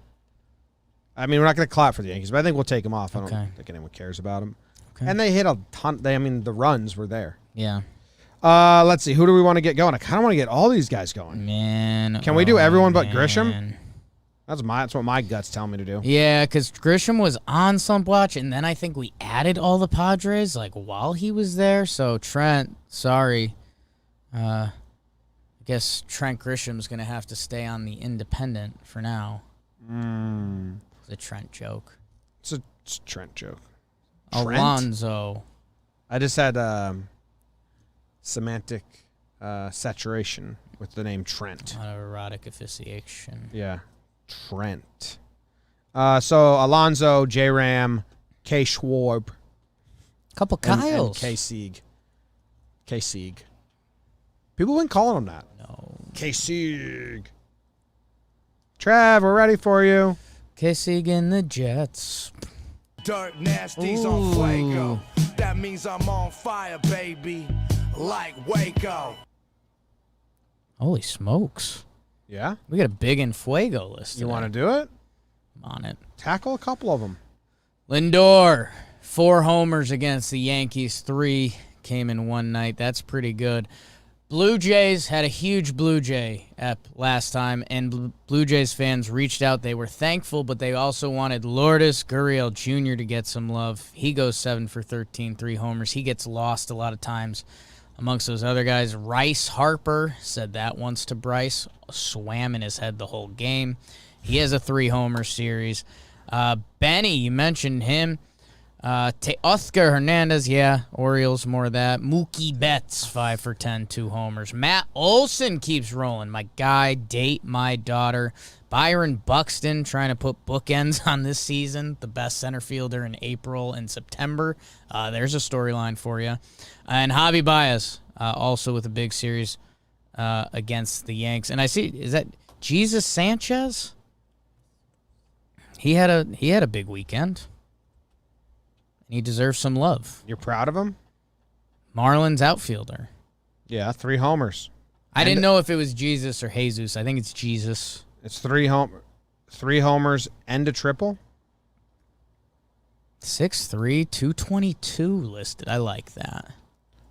I mean, we're not going to clap for the Yankees, but I think we'll take him off. I Okay. don't think anyone cares about him. Okay. And they hit a ton. The runs were there. Yeah. Let's see. Who do we want to get going? I kind of want to get all these guys going. Man. Can we do everyone but man. Grisham? That's what my guts tell me to do. Yeah, because Grisham was on Slump Watch, and then I think we added all the Padres while he was there. So Trent, sorry. I guess Trent Grisham's going to have to stay on the independent for now. It's a Trent joke. It's a Trent joke. Alonzo. I just had semantic saturation with the name Trent. A lot of erotic asphyxiation. Yeah. Trent. So Alonzo, J Ram, K Schwarb, Couple and Kyles. K Sieg. K Sieg. People have been calling him that. No. K Sieg. Trav, we're ready for you. Kissing in the Jets. Dirt nasties on Fuego. That means I'm on fire, baby. Like Waco. Holy smokes. Yeah? We got a big in Fuego list. You want to do it? I'm on it. Tackle a couple of them. Lindor, 4 homers against the Yankees. 3 came in one night. That's pretty good. Blue Jays had a huge Blue Jay ep last time, and Blue Jays fans reached out. They were thankful, but they also wanted Lourdes Gurriel Jr. to get some love. He goes 7 for 13, 3 homers. He gets lost a lot of times amongst those other guys. Rice Harper said that once to Bryce. Swam in his head the whole game. He has a 3-homer series. Benny, you mentioned him. Oscar Hernandez, yeah, Orioles, more of that. Mookie Betts, 5 for 10, 2 homers. Matt Olson keeps rolling. My guy, date my daughter. Byron Buxton trying to put bookends on this season. The best center fielder in April and September. There's a storyline for you. And Javi Baez, also with a big series against the Yanks. And I see, is that Jesus Sanchez? He had a big weekend. He deserves some love. You're proud of him? Marlins outfielder. Yeah, 3 homers. I didn't know if it was Jesus or Jesus. I think it's Jesus. It's 3 homers and a triple. 6'3", 222 listed. I like that.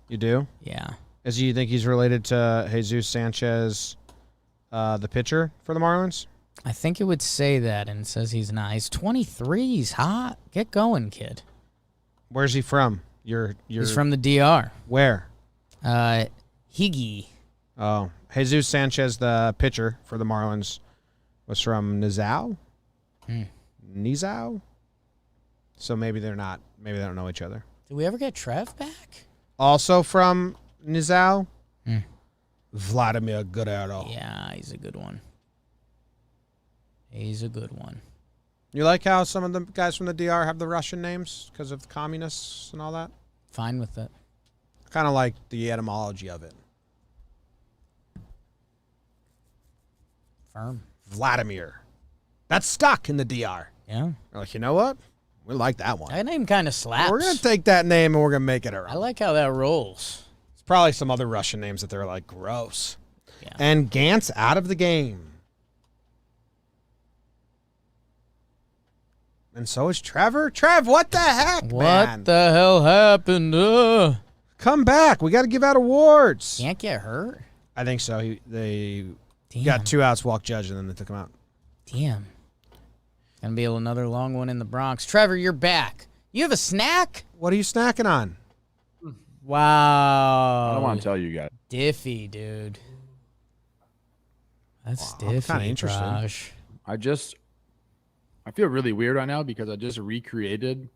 You do? Yeah. Do you think he's related to Jesus Sanchez, the pitcher for the Marlins? I think it would say that, and it says he's not. He's 23. He's hot. Get going, kid. Where's he from? He's from the DR. Where? Higgy. Oh, Jesus Sanchez, the pitcher for the Marlins, was from Nizao. Nizao. So maybe they're not. Maybe they don't know each other. Did we ever get Trev back? Also from Nizao, Vladimir Guerrero. Yeah, he's a good one. He's a good one. You like how some of the guys from the DR have the Russian names because of the communists and all that? Fine with it. Kind of like the etymology of it. Firm. Vladimir. That's stuck in the DR. Yeah. They're like, you know what? We like that one. That name kind of slaps. We're going to take that name and we're going to make it our I own. like how that rolls. It's probably some other Russian names that they're like, gross. Yeah. And Gantz out of the game. And so is Trevor. Trev, what the heck, What man? the hell happened? Come back. We got to give out awards. Can't get hurt. I think so. They Damn. got 2 outs, walk Judge, and then they took him out. Damn. Gonna be another long one in the Bronx. Trevor, you're back. You have a snack? What are you snacking on? Wow. I don't want to tell you guys. Diffy, dude. That's Wow, I'm diffy. kinda interested. Raj. I feel really weird right now because I just recreated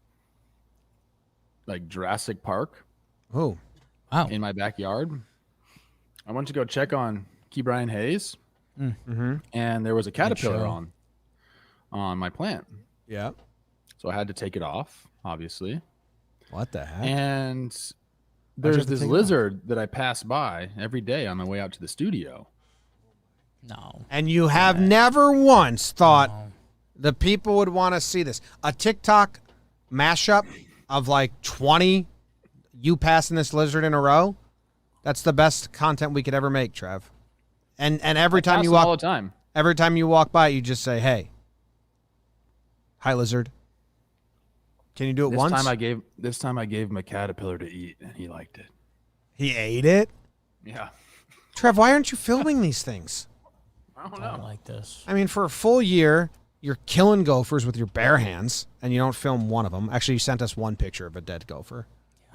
like Jurassic Park Oh, Wow. in my backyard. I went to go check on Key Brian Hayes, and there was a caterpillar show. on my plant. yeah. So I had to take it off, obviously. What the heck? And you there's have to this take it off? lizard that I pass by every day on my way out to the studio. No. And you have never once thought No. the people would want to see this. A TikTok mashup of like 20 you passing this lizard in a row. That's the best content we could ever make, Trev. And every time Pass you them all walk the time. every time you walk by, you just say, "Hey. Hi, lizard." Can you do it This once? time I gave him a caterpillar to eat, and he liked it. He ate it? Yeah. Trev, why aren't you filming these things? I don't I don't know. like this. I mean, for a full year, you're killing gophers with your bare hands, and you don't film one of them. Actually, you sent us one picture of a dead gopher.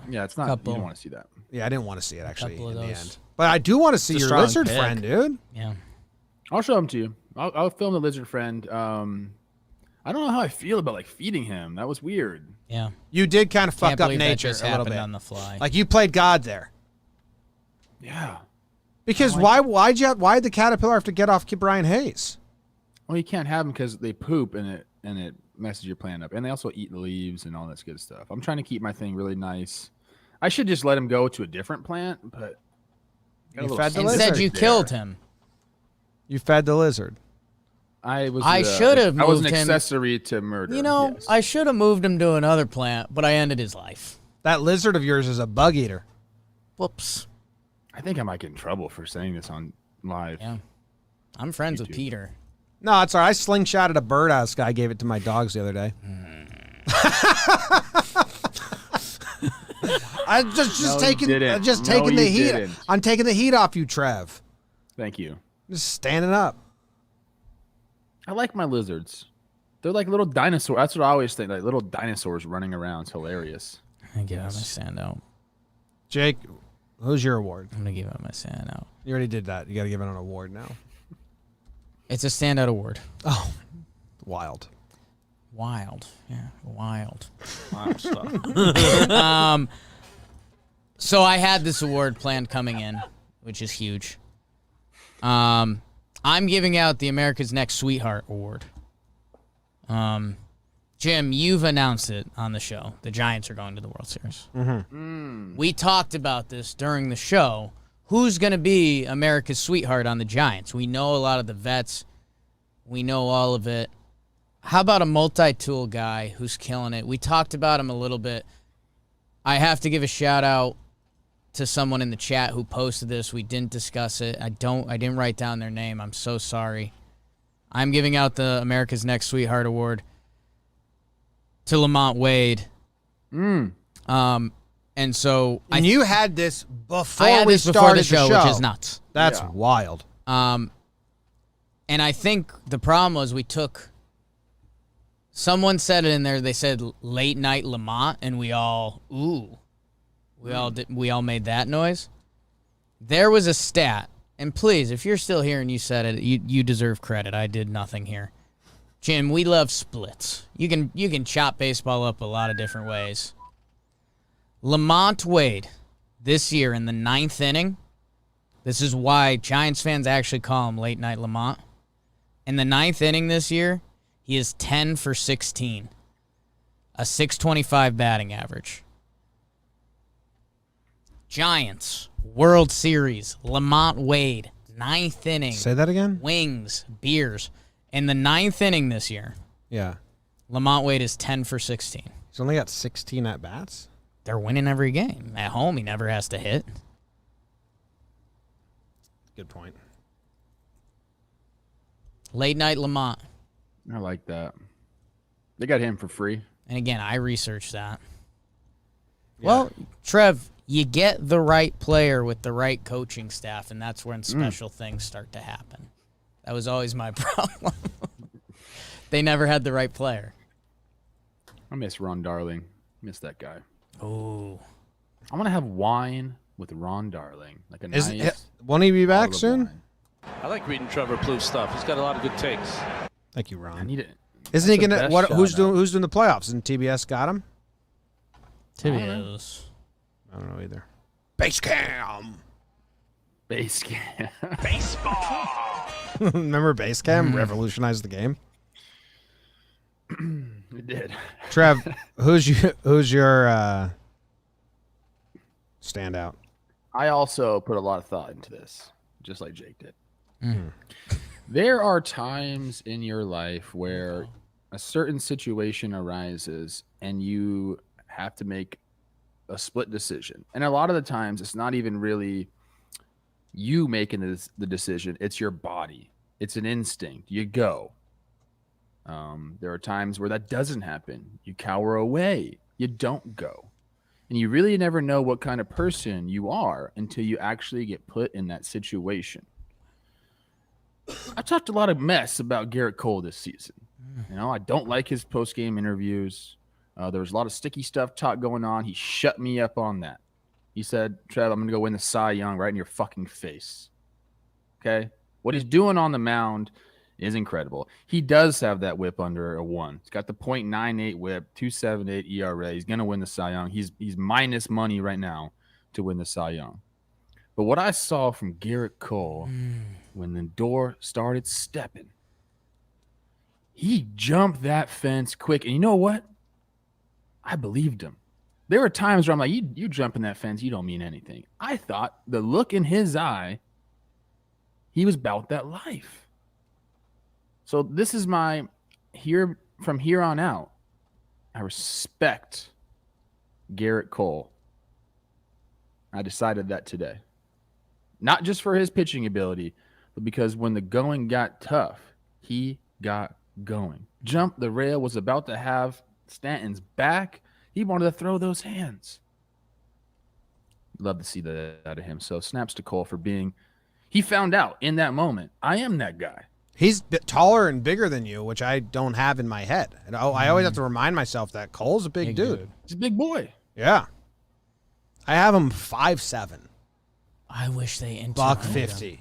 Yeah, it's not. Couple. You don't want to see that. Yeah, I didn't want to see it, actually, Couple in of the those. end. But I do want to see It's a your strong lizard pick. friend, dude. Yeah. I'll show him to you. I'll film the lizard friend. I don't know how I feel about like feeding him. That was weird. Yeah. You did kind of fuck Can't up believe that nature just a little happened bit. on the fly. Like, you played God there. Yeah. Because why'd the caterpillar have to get off Brian Hayes? Well, you can't have them because they poop and it messes your plant up, and they also eat the leaves and all this good stuff. I'm trying to keep my thing really nice. I should just let him go to a different plant, but got a You little fed the sensitive Instead, you there. killed him. You fed the lizard. I should have I was an moved him. accessory to murder. You know, yes. I should have moved him to another plant, but I ended his life. That lizard of yours is a bug eater. Whoops. I think I might get in trouble for saying this on live. Yeah. I'm friends with too. Peter. No, it's all right. I slingshotted a birdhouse guy. Gave it to my dogs the other day. I just No, you taking didn't. just No, taking the you heat. didn't. I'm taking the heat off you, Trev. Thank you. Just standing up. I like my lizards. They're like little dinosaurs. That's what I always think. Like little dinosaurs running around. It's hilarious. I'm going to give out my standout. Jake, who's your award? I'm going to give out my standout. You already did that. You got to give it an award now. It's a standout award. Oh, wild. Wild. Yeah, wild. Wow, stuff. So I had this award planned coming in, which is huge. I'm giving out the America's Next Sweetheart Award. Jim, you've announced it on the show. The Giants are going to the World Series. We talked about this during the show. Who's going to be America's Sweetheart on the Giants? We know a lot of the vets. We know all of it. How about a multi-tool guy who's killing it? We talked about him a little bit. I have to give a shout-out to someone in the chat who posted this. We didn't discuss it. I didn't write down their name. I'm so sorry. I'm giving out the America's Next Sweetheart Award to Lamont Wade. And so And you had this before I had we this before started the show, which is nuts. That's Yeah. wild. And I think the problem was someone said it in there. They said late night Lamont, and we all made that noise. There was a stat, and please, if you're still here and you said it, you deserve credit. I did nothing here. Jim, we love splits. You can chop baseball up a lot of different ways. Lamont Wade, this year in the 9th inning, this is why Giants fans actually call him Late Night Lamont. In the 9th inning this year, He is 10 for 16. A 625 batting average. Giants, World Series, Lamont Wade, 9th inning. Say that again? Wings, Beers. In the 9th inning this year, Yeah. Lamont Wade is 10 for 16. He's only got 16 at-bats? They're winning every game. At home, he never has to hit. Good point. Late night Lamont. I like that. They got him for free. And again, I researched that. Yeah. Well, Trev, you get the right player with the right coaching staff, and that's when special things start to happen. That was always my problem. They never had the right player. I miss Ron Darling. Miss that guy. Oh. I want to have wine with Ron Darling. Like a nice. Won't he be back bottle of soon? wine. I like reading Trevor Plouffe stuff. He's got a lot of good takes. Thank you, Ron. I need it. Isn't he That's the gonna? best What? Who's shout-out. doing the playoffs? And TBS got him. Tibios. I don't know either. Base cam. Base camp. Remember base cam revolutionized the game. It did. Trev, who's your standout? I also put a lot of thought into this, just like Jake did. There are times in your life where a certain situation arises and you have to make a split decision. And a lot of the times it's not even really you making the decision. It's your body. It's an instinct. You go. There are times where that doesn't happen. You cower away. You don't go. And you really never know what kind of person you are until you actually get put in that situation. I talked a lot of mess about Garrett Cole this season. You know, I don't like his post-game interviews. There was a lot of sticky stuff talk going on. He shut me up on that. He said, Trev, I'm going to go win the Cy Young right in your fucking face. Okay? What he's doing on the mound is incredible. He does have that whip under a 1. He's got the .98 whip, 2.78 ERA. He's going to win the Cy Young. He's minus money right now to win the Cy Young. But what I saw from Garrett Cole when the door started stepping, he jumped that fence quick. And you know what? I believed him. There were times where I'm like, you jumping that fence, you don't mean anything. I thought the look in his eye, he was about that life. So this is my from here on out. I respect Garrett Cole. I decided that today. Not just for his pitching ability, but because when the going got tough, he got going. Jumped the rail, was about to have Stanton's back. He wanted to throw those hands. Love to see that out of him. So snaps to Cole for being, he found out in that moment, I am that guy. He's taller and bigger than you, which I don't have in my head. And I always have to remind myself that Cole's a big dude. He's a big boy. Yeah. I have him 5'7". I wish they integrated $150. him.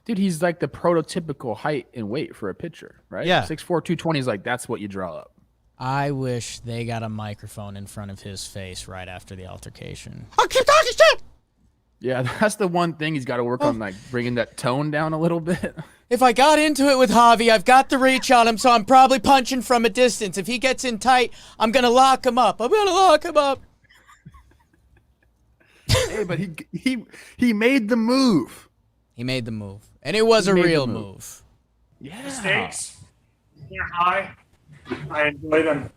Dude, he's like the prototypical height and weight for a pitcher, right? Yeah. 6'4", 220 is like, that's what you draw up. I wish they got a microphone in front of his face right after the altercation. I'll keep talking shit. Yeah, that's the one thing he's got to work on, like bringing that tone down a little bit. If I got into it with Javi, I've got the reach on him, so I'm probably punching from a distance. If he gets in tight, I'm going to lock him up. Hey, but he made the move. He made the move. And it was a made the real move. move. Yeah. Mistakes, they're high. I enjoy them.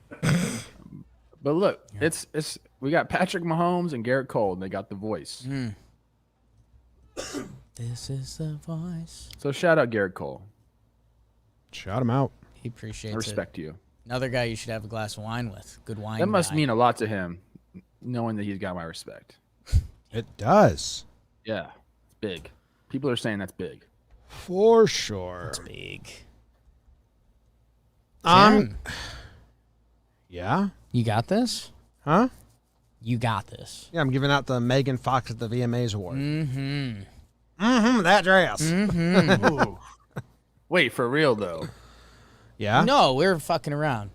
But look, it's we got Patrick Mahomes and Garrett Cole, and they got the voice. This is the voice. So shout out Garrett Cole. Shout him out. He appreciates I respect you. Another guy you should have a glass of wine with. Good wine That must guy. mean a lot to him, knowing that he's got my respect. It does. Yeah, it's big. People are saying that's big. For sure. It's big. Yeah. You got this? Huh? You got this. Yeah, I'm giving out the Megan Fox at the VMAs award. Mm-hmm. That dress. Ooh. Wait, for real though. Yeah? No, we're fucking around.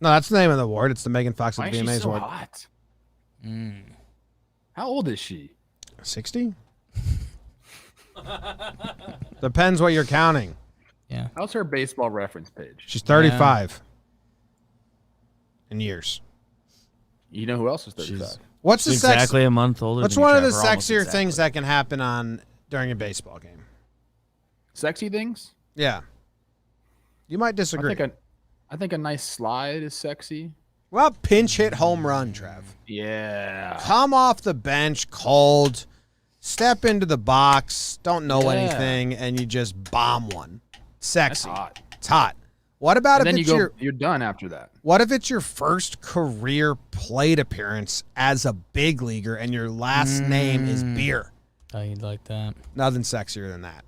No, that's the name of the award. It's the Megan Fox Why at is the she VMAs so award. hot? How old is she? 60? Depends what you're counting. Yeah. How's her baseball reference page? She's 35 in years. You know who else is 35? What's the exactly a month older. What's than you, one of the Trevor, almost sexier exactly. things that can happen during a baseball game? Sexy things? Yeah. You might disagree. I think a nice slide is sexy. Well, pinch hit home run, Trev. Yeah. Come off the bench cold, step into the box, don't know anything, and you just bomb one. Sexy. That's hot. It's hot. What about And if then it's you're done after that. what if it's your first career plate appearance as a big leaguer and your last name is Beer? Oh, you'd like that. Nothing sexier than that.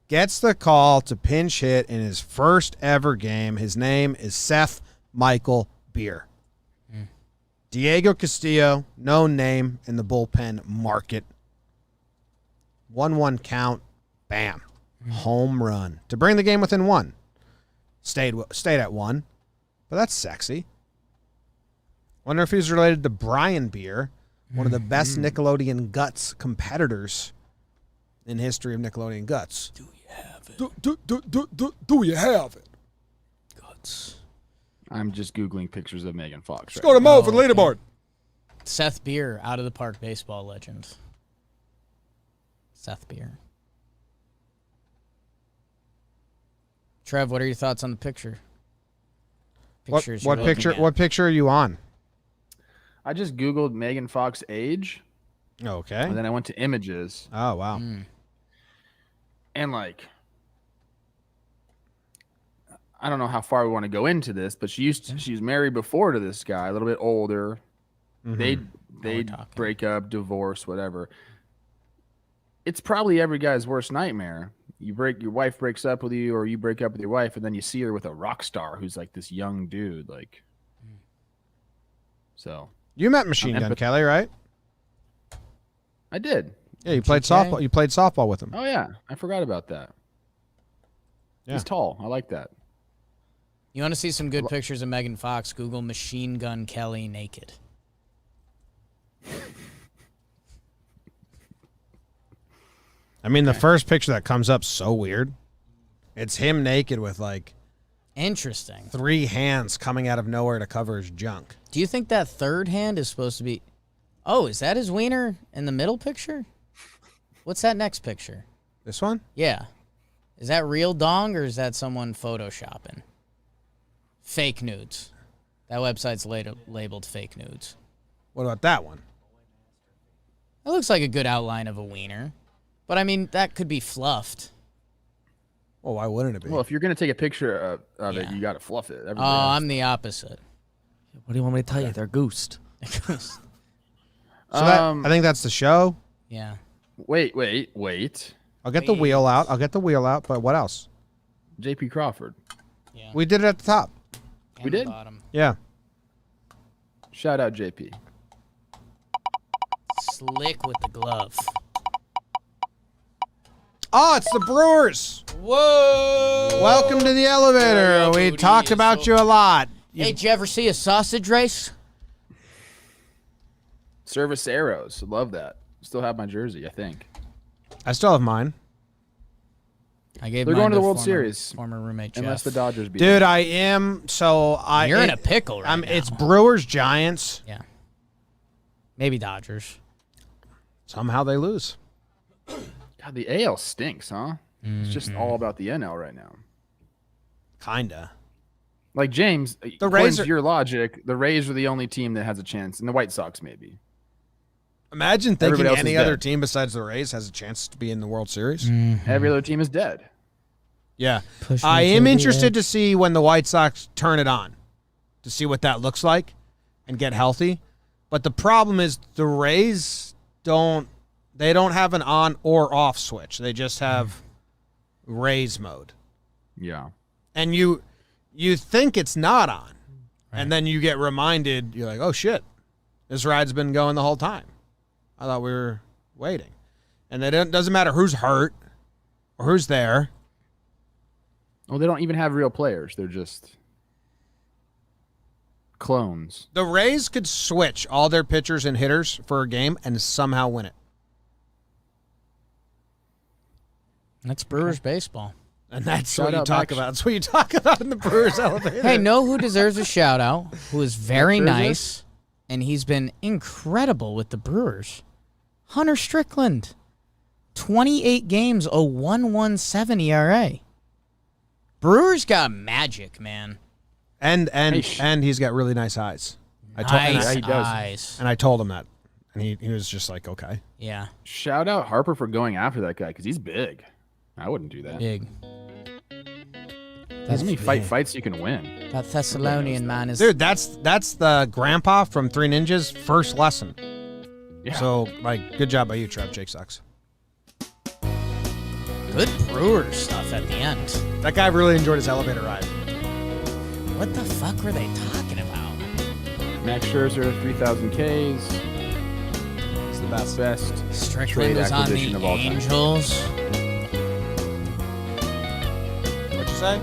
Gets the call to pinch hit in his first ever game. His name is Seth Michael Beer. Diego Castillo, no name in the bullpen market. 1-1 count. Bam. Home run. To bring the game within one. Stayed at one. But that's sexy. Wonder if he's related to Brian Beer, one of the best Nickelodeon Guts competitors in history of Nickelodeon Guts. Do you have it? Do you have it? Guts. I'm just Googling pictures of Megan Fox. Let's go to Mo for the leaderboard. Seth Beer, out of the park baseball legend. Seth Beer. Trev, what are your thoughts on the picture? What Pictures you're looking picture? at. What picture are you on? I just Googled Megan Fox age, Okay. and then I went to images, Oh wow. and like, I don't know how far we want to go into this, but she was married before to this guy, a little bit older. They talking. break up, divorce, whatever. It's probably every guy's worst nightmare. Your wife breaks up with you, or you break up with your wife, and then you see her with a rock star who's like this young dude, like. So You met Machine Gun Kelly, right? I did. Yeah, you played softball. You played softball with him. Oh yeah, I forgot about that. Yeah. He's tall. I like that. You want to see some good pictures of Megan Fox? Google Machine Gun Kelly naked. I mean, the first picture that comes up so weird. It's him naked with like Interesting. 3 hands coming out of nowhere to cover his junk. Do you think that third hand is supposed to be... Oh, is that his wiener in the middle picture? What's that next picture? This one? Yeah. Is that real dong or is that someone photoshopping? Fake nudes. That website's labeled fake nudes. What about that one? It looks like a good outline of a wiener. But, I mean, that could be fluffed. Well, why wouldn't it be? Well, if you're gonna take a picture of it, Yeah. you got to fluff it. Oh, Everybody else- I'm the opposite. What do you want me to tell you? They're goosed. So I think that's the show. Yeah. Wait. I'll get the wheel out. But what else? J.P. Crawford. Yeah. We did it at the top. And we the did? Bottom. Yeah. Shout out J.P. Slick with the glove. Oh, it's the Brewers. Whoa! Welcome to the elevator. Whoa, We booty talked is about so- you a lot. Hey, did you ever see a sausage race? Service Arrows. Love that. Still have my jersey, I think. I still have mine. I gave They're mine going to the to World former- Series. Former roommate Jeff. Unless the Dodgers beat Dude, them. I am. So You're in a pickle right now. It's Brewers Giants. Yeah. Maybe Dodgers. Somehow they lose. God, the AL stinks, huh? It's just all about the NL right now. Kinda. Like James, The according Rays to are- your logic, the Rays are the only team that has a chance, and the White Sox maybe. Imagine thinking Everybody else any is other dead. team besides the Rays has a chance to be in the World Series. Every other team is dead. Yeah. Push I me to am the interested edge. to see when the White Sox turn it on, to see what that looks like and get healthy. But the problem is the Rays don't have an on or off switch. They just have Rays mode. Yeah. And you think it's not on. And then you get reminded, you're like, oh shit, this ride's been going the whole time. I thought we were waiting. And it doesn't matter who's hurt or who's there. Well, they don't even have real players. They're just clones. The Rays could switch all their pitchers and hitters for a game and somehow win it. That's Brewers baseball. And that's Shout what you out talk Max. about. That's what you talk about in the Brewers elevator. Hey, know who deserves a shout out? Who is very Scherzer? nice, and he's been incredible with the Brewers. Hunter Strickland, 28 games, a 1.17 ERA. Brewers got magic, man. And he's got really nice eyes. Nice he does. eyes. And I told him that, and he was just like, okay. Yeah, Shout out Harper for going after that guy because he's big. I wouldn't do that. big. How many fights you can win? That Thessalonian man is. Dude, that's the grandpa from Three Ninjas' first lesson. Yeah. So, like, good job by you, Trev. Jake sucks. Good Brewers stuff at the end. That guy really enjoyed his elevator ride. What the fuck were they talking about? Max Scherzer, 3,000 Ks. He's the best. Best Strickland trade was on acquisition the of all time. Angels. What'd you say?